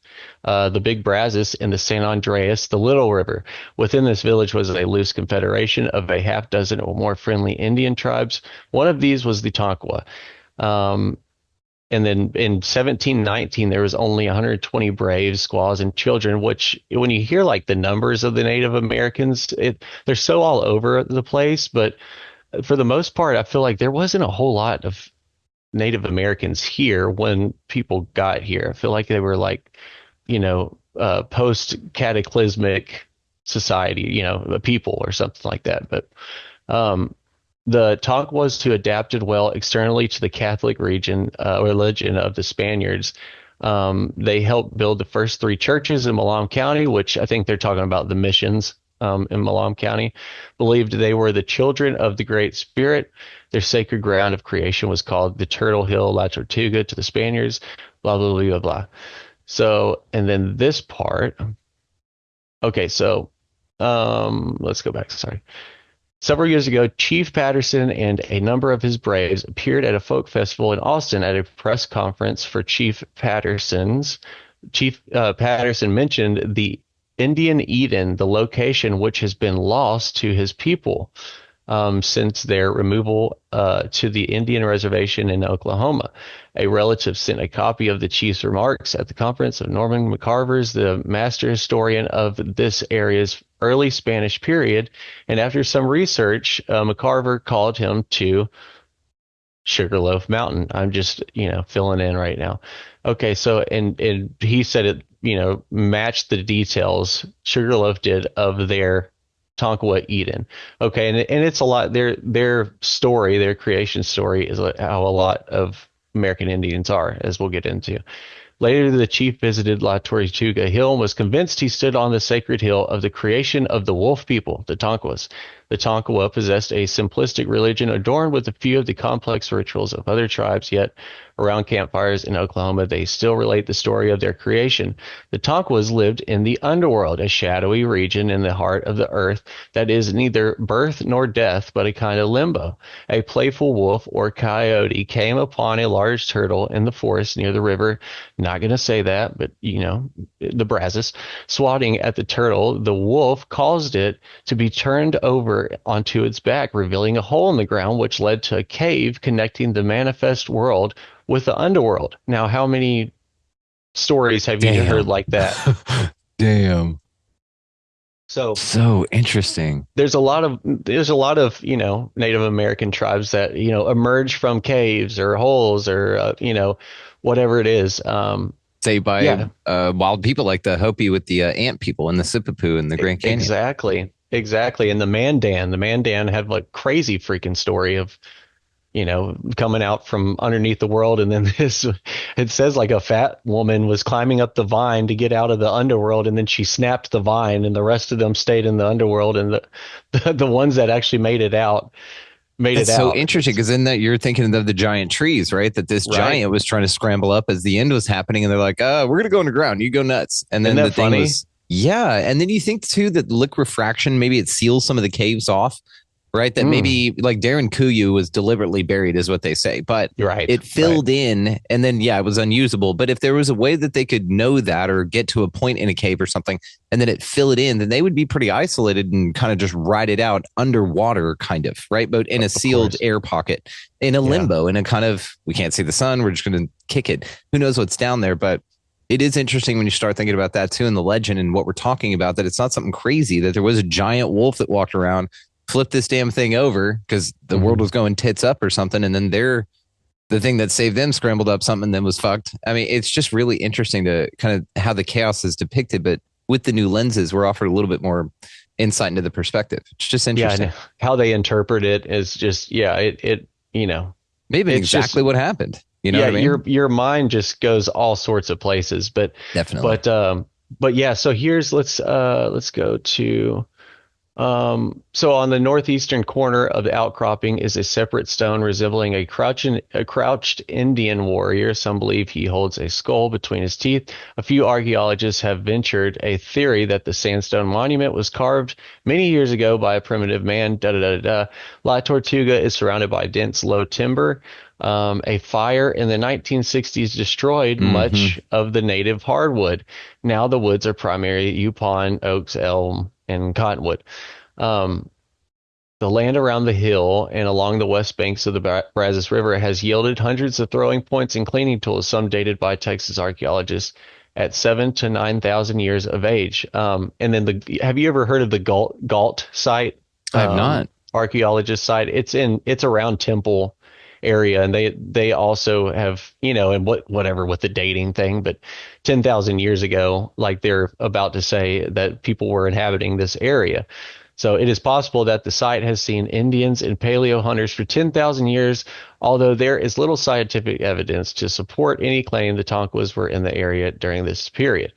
the Big Brazos, and the San Andreas, the Little River. Within this village was a loose confederation of a half dozen or more friendly Indian tribes. One of these was the Tonkawa. And then in 1719, there was only 120 braves, squaws, and children, which when you hear like the numbers of the Native Americans, they're so all over the place. But for the most part, I feel like there wasn't a whole lot of Native Americans here when people got here. I feel like they were like, post cataclysmic society, the people or something like that. But the talk was to adapted well externally to the Catholic religion of the Spaniards. They helped build the first 3 churches in Malone County, which I think they're talking about the missions in Malone County. Believed they were the children of the Great Spirit. Their sacred ground of creation was called the Turtle Hill La Tortuga to the Spaniards, blah, blah, blah, blah, blah. So, and then this part. Okay, so let's go back. Sorry. Several years ago, Chief Patterson and a number of his braves appeared at a folk festival in Austin at a press conference for Chief Patterson mentioned the Indian Eden, the location which has been lost to his people since their removal to the Indian reservation in Oklahoma. A relative sent a copy of the chief's remarks at the conference of Norman McCarver's, the master historian of this area's early Spanish period, and after some research, McCarver called him to Sugarloaf Mountain. I'm just, filling in right now. Okay, so and he said it, matched the details Sugarloaf did of their Tonkawa Eden. Okay, and it's a lot. Their story, their creation story, is how a lot of American Indians are, as we'll get into. Later, the chief visited La Tortuga Hill and was convinced he stood on the sacred hill of the creation of the wolf people, the Tonkawas. The Tonkawa possessed a simplistic religion adorned with a few of the complex rituals of other tribes, yet around campfires in Oklahoma, they still relate the story of their creation. The Tonkawas lived in the underworld, a shadowy region in the heart of the earth that is neither birth nor death, but a kind of limbo. A playful wolf or coyote came upon a large turtle in the forest near the river. Not going to say that, but the Brazos. Swatting at the turtle, the wolf caused it to be turned over onto its back, revealing a hole in the ground, which led to a cave connecting the manifest world with the underworld. Now, how many stories have you heard like that? Damn. So interesting. There's a lot of Native American tribes that emerge from caves or holes or whatever it is. Say by wild people like the Hopi with the ant people and the Sipapu and the Grand Canyon. Exactly. And the Mandan had like crazy freaking story of coming out from underneath the world, and then it says like a fat woman was climbing up the vine to get out of the underworld, and then she snapped the vine, and the rest of them stayed in the underworld, and the ones that actually made it out. It's so interesting because in that you're thinking of the giant trees, right? That this giant was trying to scramble up as the end was happening, and they're like, we're gonna go underground, you go nuts. And then the thing was, and then you think too that liquefaction, maybe it seals some of the caves off, right? That maybe like Darren Kuyu was deliberately buried, is what they say, but it filled in, and then it was unusable. But if there was a way that they could know that or get to a point in a cave or something, and then it fill it in, then they would be pretty isolated and kind of just ride it out underwater, kind of, right? But in a sealed air pocket, in a limbo, in a kind of, we can't see the sun, we're just going to kick it. Who knows what's down there? But it is interesting when you start thinking about that too, in the legend and what we're talking about, that it's not something crazy, that there was a giant wolf that walked around, flipped this damn thing over because the world was going tits up or something, and then the thing that saved them scrambled up something and then was fucked. I mean, it's just really interesting to kind of how the chaos is depicted, but with the new lenses, we're offered a little bit more insight into the perspective. It's just interesting. How they interpret it is just maybe exactly what happened. You know what I mean? Your mind just goes all sorts of places, but definitely. But yeah, so let's go to. So on the northeastern corner of the outcropping is a separate stone resembling a crouched Indian warrior. Some believe he holds a skull between his teeth. A few archaeologists have ventured a theory that the sandstone monument was carved many years ago by a primitive man. La Tortuga is surrounded by dense low timber. A fire in the 1960s destroyed much of the native hardwood. Now the woods are primarily yupon, oaks, elm, and cottonwood. The land around the hill and along the west banks of the Brazos River has yielded hundreds of throwing points and cleaning tools, some dated by Texas archaeologists at 7,000 to 9,000 years of age. And then have you ever heard of the Galt site? I have not. Archaeologist site. It's around Temple area, and they also have, and whatever with the dating thing, but 10,000 years ago, like they're about to say that people were inhabiting this area. So it is possible that the site has seen Indians and paleo hunters for 10,000 years, although there is little scientific evidence to support any claim the Tonkawas were in the area during this period.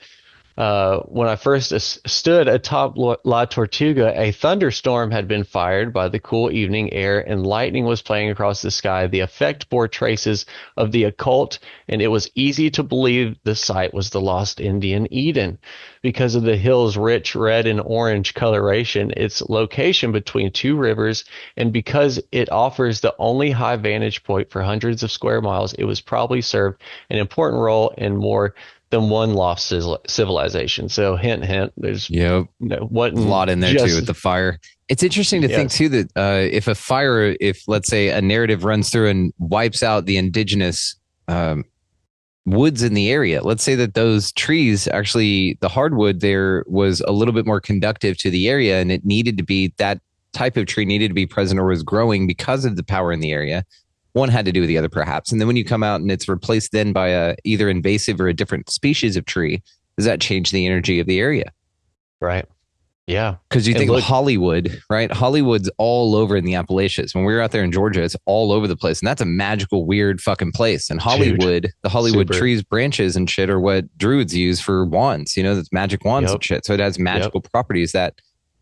When I first stood atop La Tortuga, a thunderstorm had been fired by the cool evening air, and lightning was playing across the sky. The effect bore traces of the occult, and it was easy to believe the site was the lost Indian Eden. Because of the hill's rich red and orange coloration, its location between two rivers, and because it offers the only high vantage point for hundreds of square miles, it was probably served an important role in more than one lost civilization. So hint, there's a lot in there too with the fire. It's interesting to think too that if let's say a narrative runs through and wipes out the indigenous woods in the area, let's say that those trees, actually the hardwood there was a little bit more conductive to the area, and it needed to be, that type of tree needed to be present or was growing because of the power in the area. One had to do with the other, perhaps. And then when you come out and it's replaced then by a either invasive or a different species of tree, does that change the energy of the area? Right. Yeah. Because you think of Hollywood, right? Hollywood's all over in the Appalachians. When we were out there in Georgia, it's all over the place. And that's a magical, weird fucking place. And Hollywood, the Hollywood trees, branches and shit are what druids use for wands. That's magic wands and shit. So it has magical properties that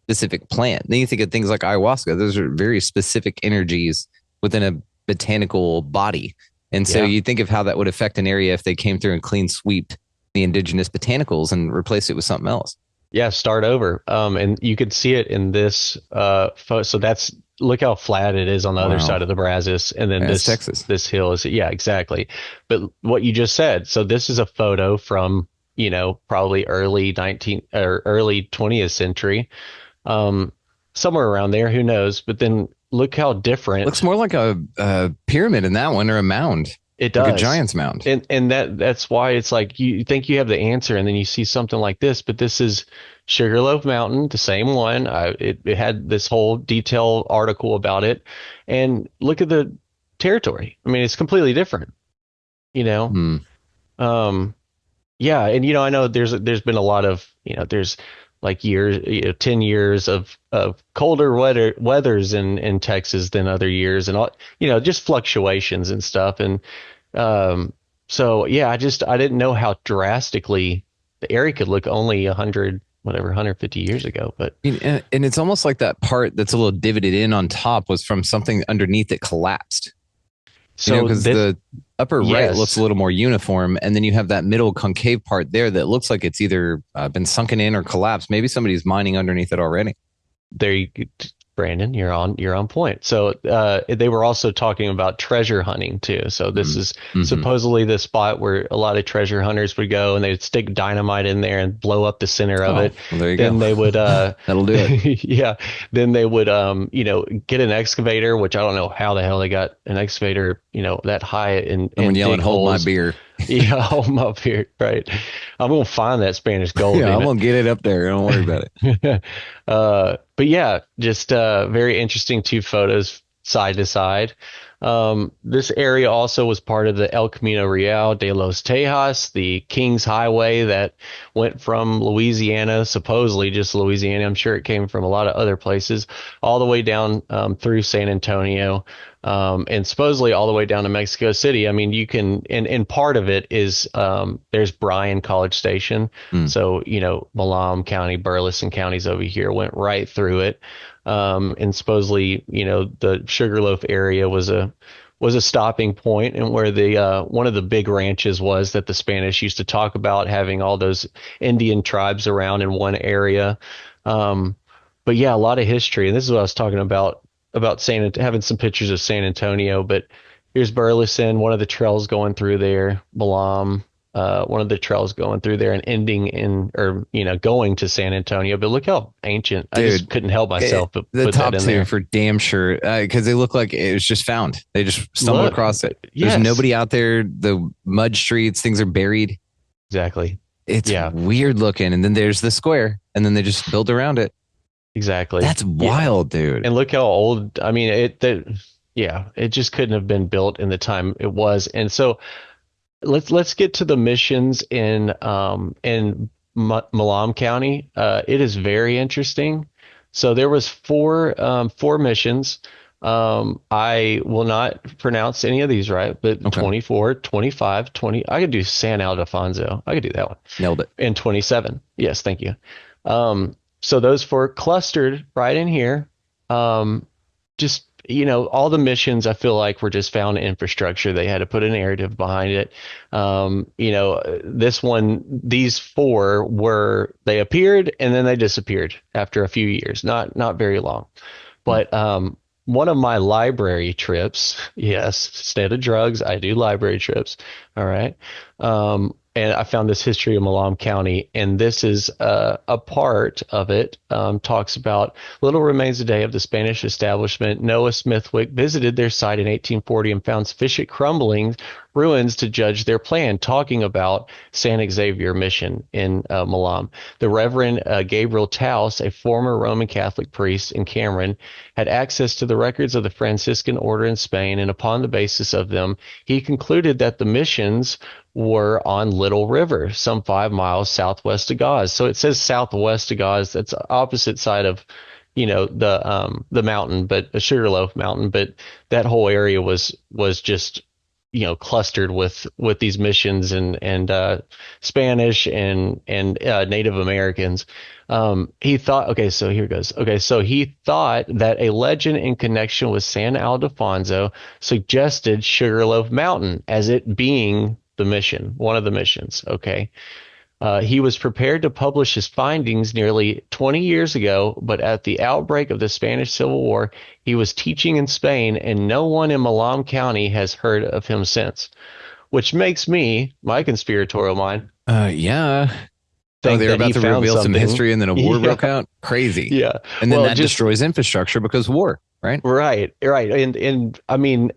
specific plant. Then you think of things like ayahuasca. Those are very specific energies within a botanical body. And so you think of how that would affect an area if they came through and clean sweep the indigenous botanicals and replace it with something else. Yeah, start over. And you could see it in this photo. So that's, look how flat it is on the other side of the Brazos. And then this Texas. This hill is, yeah, exactly. But what you just said, so this is a photo from, you know, probably early 20th century. Somewhere around there, who knows? But then look how different. Looks more like a pyramid in that one, or a mound. It does. Like a giant's mound. And that's why it's like you think you have the answer, and then you see something like this. But this is Sugarloaf Mountain, the same one. It had this whole detailed article about it. And look at the territory. I mean, it's completely different, you know? Yeah. And, you know, I know there's been a lot of, you know, there's like 10 years of colder weathers in Texas than other years, and all, you know, just fluctuations and stuff. And so yeah, I didn't know how drastically the area could look only 150 years ago. But and it's almost like that part that's a little divoted in on top was from something underneath that collapsed. So because the upper right looks a little more uniform, and then you have that middle concave part there that looks like it's either been sunken in or collapsed. Maybe somebody's mining underneath it already. There you go, Brandon, you're on point. So they were also talking about treasure hunting too. So this is supposedly the spot where a lot of treasure hunters would go, and they'd stick dynamite in there and blow up the center of it. Well, there you then go. They would that'll do it. Yeah. Then they would you know, get an excavator, which I don't know how the hell they got an excavator, you know, that high and Someone yelling, "Hold my beer." Yeah, hold my beer. Right. I'm gonna find that Spanish gold. Yeah, I'm gonna get it up there. Don't worry about it. But yeah, just very interesting, two photos side to side. This area also was part of the El Camino Real de los Tejas, the King's Highway that went from Louisiana, supposedly just Louisiana. I'm sure it came from a lot of other places, all the way down through San Antonio, and supposedly all the way down to Mexico City. I mean, you can, and part of it is there's Bryan College Station. So, you know, Malam County, Burleson counties over here went right through it. And supposedly, you know, the Sugarloaf area was a stopping point, and where the one of the big ranches was that the Spanish used to talk about, having all those Indian tribes around in one area. But yeah, a lot of history. And this is what I was talking about having some pictures of San Antonio. But here's Burleson, one of the trails going through there, Balam, one of the trails going through there and ending in, or, you know, going to San Antonio. But look how ancient. Dude, I just couldn't help myself but the put top that in two there. for damn sure, because they look like it was just found. They just stumbled across it. There's nobody out there. The mud streets, things are buried. Exactly. It's weird looking. And then there's the square, and then they just build around it. Exactly. That's wild, dude. And look how old. I mean, it just couldn't have been built in the time it was. And so let's get to the missions in Malam County. It is very interesting. So there was four missions. I will not pronounce any of these right, but 24, 25, 20. I could do San Ildefonso. I could do that one. Nailed it. And 27. Yes, thank you. So those four clustered right in here. Just, you know, all the missions I feel like were just found infrastructure. They had to put a narrative behind it. You know, these four they appeared and then they disappeared after a few years, not very long. But one of my library trips, yes, instead of drugs, I do library trips. All right. And I found this history of Malam County, and this is a part of it. Talks about little remains today of the Spanish establishment. Noah Smithwick visited their site in 1840 and found sufficient crumbling ruins to judge their plan, talking about San Xavier Mission in Malam. The Reverend Gabriel Taus, a former Roman Catholic priest in Cameron, had access to the records of the Franciscan order in Spain, and upon the basis of them, he concluded that the missions were on Little River, some 5 miles southwest of Gaz. So it says southwest of Gaz. That's opposite side of, you know, the mountain, but a Sugarloaf Mountain. But that whole area was just clustered with these missions and Spanish and Native Americans. He thought, okay, so here goes. Okay, so he thought that a legend in connection with San Ildefonso suggested Sugarloaf Mountain as it being the mission, one of the missions. Okay. He was prepared to publish his findings nearly 20 years ago, but at the outbreak of the Spanish Civil War, he was teaching in Spain, and no one in Malam County has heard of him since. Which makes me, my conspiratorial mind, Yeah. Oh, think they're that about he to found reveal some something. history and then a war Yeah. broke out. Crazy. Yeah. And then Well, that just- destroys infrastructure because war, right? Right. And I mean,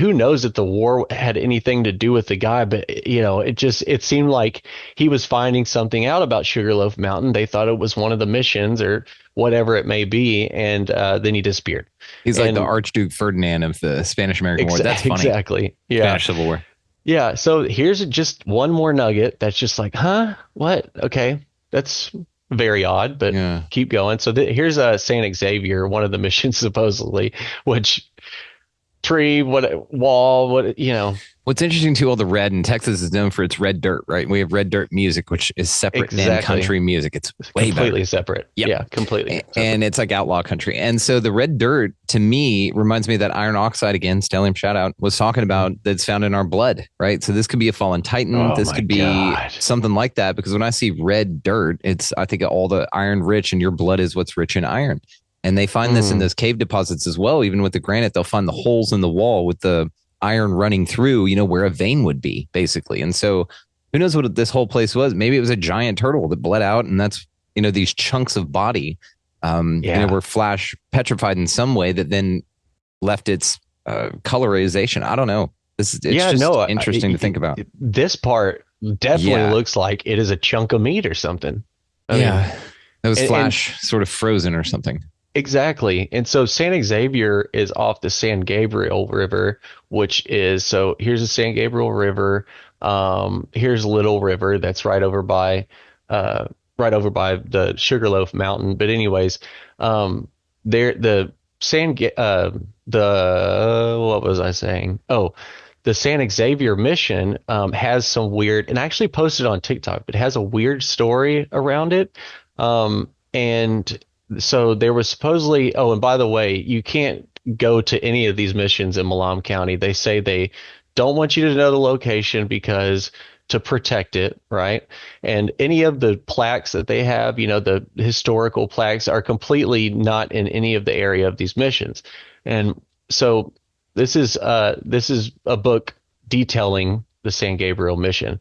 who knows if the war had anything to do with the guy, but it seemed like he was finding something out about Sugarloaf Mountain. They thought it was one of the missions or whatever it may be, and then he disappeared. He's like And- the Archduke Ferdinand of the Spanish-American War. That's funny. Exactly. Yeah. Spanish Civil War. Yeah. So here's just one more nugget that's just like, huh? What? Okay. That's very odd, but Yeah. keep going. So here's Saint Xavier, one of the missions supposedly, which tree, what wall, What's interesting too, all the red, and Texas is known for its red dirt, right? We have red dirt music, which is separate than Exactly. country music. It's way completely better. separate. Yep. Yeah, completely. separate. And it's like outlaw country. And so the red dirt to me reminds me of that iron oxide, again, Stellium shout out, was talking about that's found in our blood, right? So this could be a fallen titan. Oh This my could be God. something like that, because when I see red dirt, I think of all the iron rich, and your blood is what's rich in iron. And they find this in those cave deposits as well. Even with the granite, they'll find the holes in the wall with the iron running through, where a vein would be, basically. And so who knows what this whole place was? Maybe it was a giant turtle that bled out, and that's, these chunks of body, were flash petrified in some way that then left its colorization. I don't know. It's interesting to think about. This part definitely Yeah. looks like it is a chunk of meat or something. I mean, That was and- flash sort of frozen or something. exactly. And so San Xavier is off the San Gabriel River, which is, so here's the San Gabriel River. Here's Little River that's right over by the Sugarloaf Mountain. But anyways, the what was I saying? Oh, the San Xavier mission has some weird, and I actually posted on TikTok, but it has a weird story around it. And so there was supposedly, oh, and by the way, you can't go to any of these missions in Malam County. They say they don't want you to know the location because to protect it, right? And any of the plaques that they have, the historical plaques are completely not in any of the area of these missions. And so this is a book detailing the San Gabriel mission.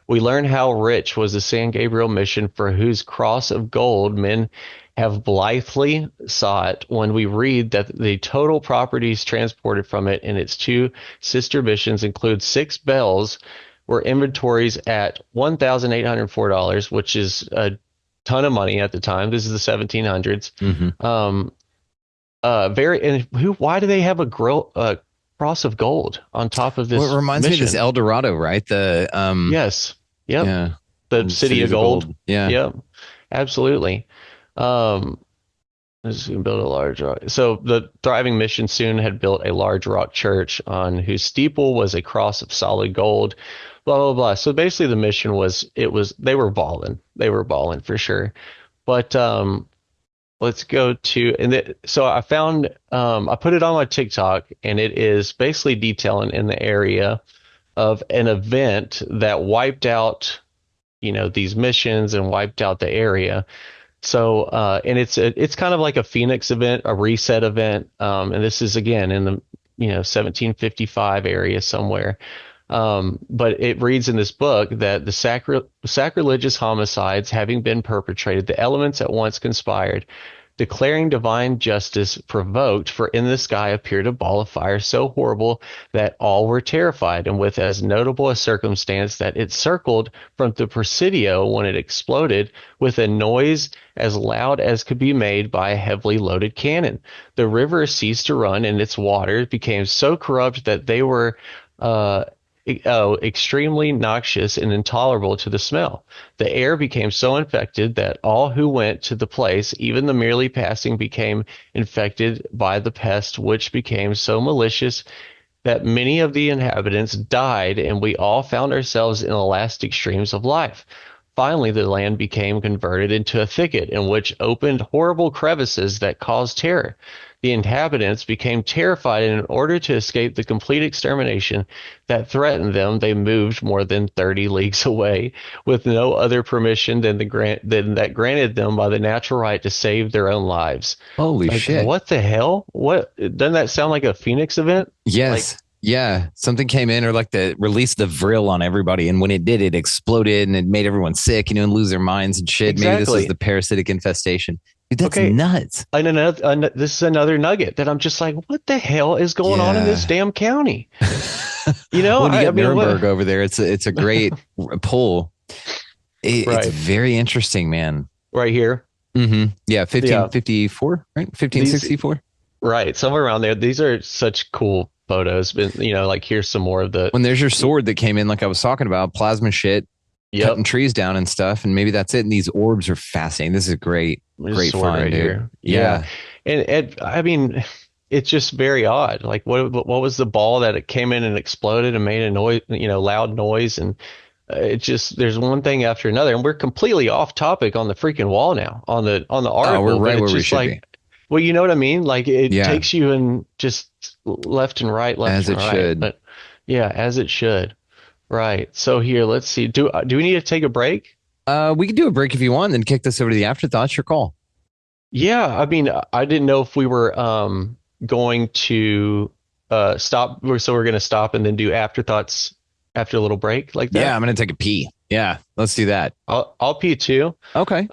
We learn how rich was the San Gabriel mission, for whose cross of gold men have blithely sought, when we read that the total properties transported from it and its two sister missions include 6 bells, were inventories at $1,804, which is a ton of money at the time. This is the 1700s. Why do they have a cross of gold on top of this? Well, it reminds me mission? of this El Dorado, right? The Yes. Yep. yeah, The city of gold. Yeah. Yep. Absolutely. This is going to build a large rock. So the thriving mission soon had built a large rock church on whose steeple was a cross of solid gold. Blah blah blah. So basically, the mission was they were balling. They were balling for sure. But let's go to so I found I put it on my TikTok, and it is basically detailing in the area of an event that wiped out these missions and wiped out the area. So and it's kind of like a Phoenix event, a reset event, and this is again in the 1755 area somewhere. But it reads in this book that the sacrilegious homicides having been perpetrated, the elements at once conspired, declaring divine justice provoked, for in the sky appeared a ball of fire so horrible that all were terrified, and with as notable a circumstance that it circled from the Presidio when it exploded with a noise as loud as could be made by a heavily loaded cannon. The river ceased to run, and its waters became so corrupt that they were extremely noxious and intolerable to the smell. The air became so infected that all who went to the place, even the merely passing, became infected by the pest, which became so malicious that many of the inhabitants died, and we all found ourselves in the last extremes of life. Finally, the land became converted into a thicket in which opened horrible crevices that caused terror. The inhabitants became terrified, and in order to escape the complete extermination that threatened them, they moved more than 30 leagues away with no other permission than that granted them by the natural right to save their own lives. Holy shit. What the hell? What doesn't that sound like a Phoenix event? Yes. Yeah, something came in, or like the release the vril on everybody, and when it did, it exploded and it made everyone sick, and lose their minds and shit. Exactly. Maybe this is the parasitic infestation. Dude, that's nuts. And this is another nugget that I'm just like, what the hell is going on in this damn county? You know, when you get Nuremberg over there, it's a great pull. It's very interesting, man. Right here. Mm-hmm. Yeah, 1554, right? 1564. Right, somewhere around there. These are such cool photos, but like here's some more of the. When there's your sword that came in, like I was talking about, plasma shit, cutting trees down and stuff, and maybe that's it. And these orbs are fascinating. This is great find right dude. Here. Yeah. And I mean, it's just very odd. Like what was the ball that it came in and exploded and made a noise, loud noise, and it just there's one thing after another, and we're completely off topic on the freaking wall now on the article. Oh, we're right where we should be. Well, you know what I mean? Like it takes you in just left and right, as it should. But yeah, as it should. Right. So here, let's see. Do we need to take a break? We could do a break if you want, and then kick this over to the afterthoughts. Your call. Yeah, I mean, I didn't know if we were going to stop. So we're going to stop and then do afterthoughts after a little break like that. Yeah, I'm going to take a pee. Yeah, let's do that. I'll pee too. Okay.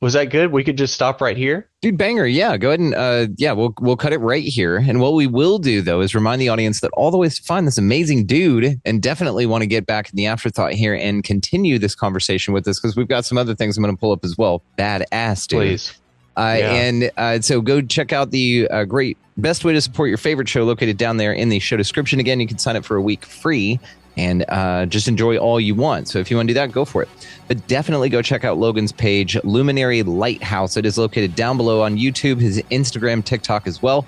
Was that good? We could just stop right here. Dude, banger. Yeah, go ahead and we'll cut it right here. And what we will do though is remind the audience that all the ways to find this amazing dude, and definitely want to get back in the afterthought here and continue this conversation with us, because we've got some other things I'm going to pull up as well. Badass, dude. Please. And so go check out the great best way to support your favorite show located down there in the show description. Again, you can sign up for a week free and just enjoy all you want. So if you want to do that, go for it. But definitely go check out Logan's page, Luminary Lighthouse. It is located down below on YouTube, his Instagram, TikTok as well.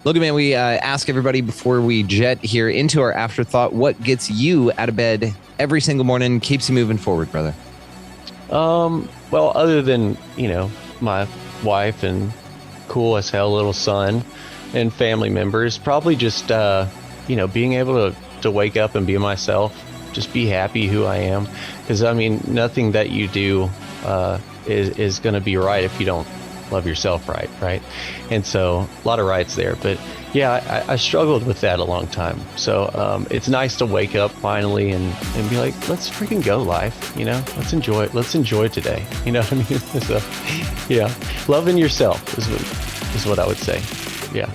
Logan, man, we ask everybody before we jet here into our afterthought, what gets you out of bed every single morning, keeps you moving forward, brother? Well, other than, my wife and cool as hell little son and family members, probably just, being able to wake up and be myself, just be happy who I am. Because I mean, nothing that you do is going to be right if you don't love yourself right? And so a lot of rights there. But yeah, I struggled with that a long time. So it's nice to wake up finally and be like, let's freaking go life, let's enjoy it. Let's enjoy today. You know what I mean? So yeah, loving yourself is what I would say. Yeah.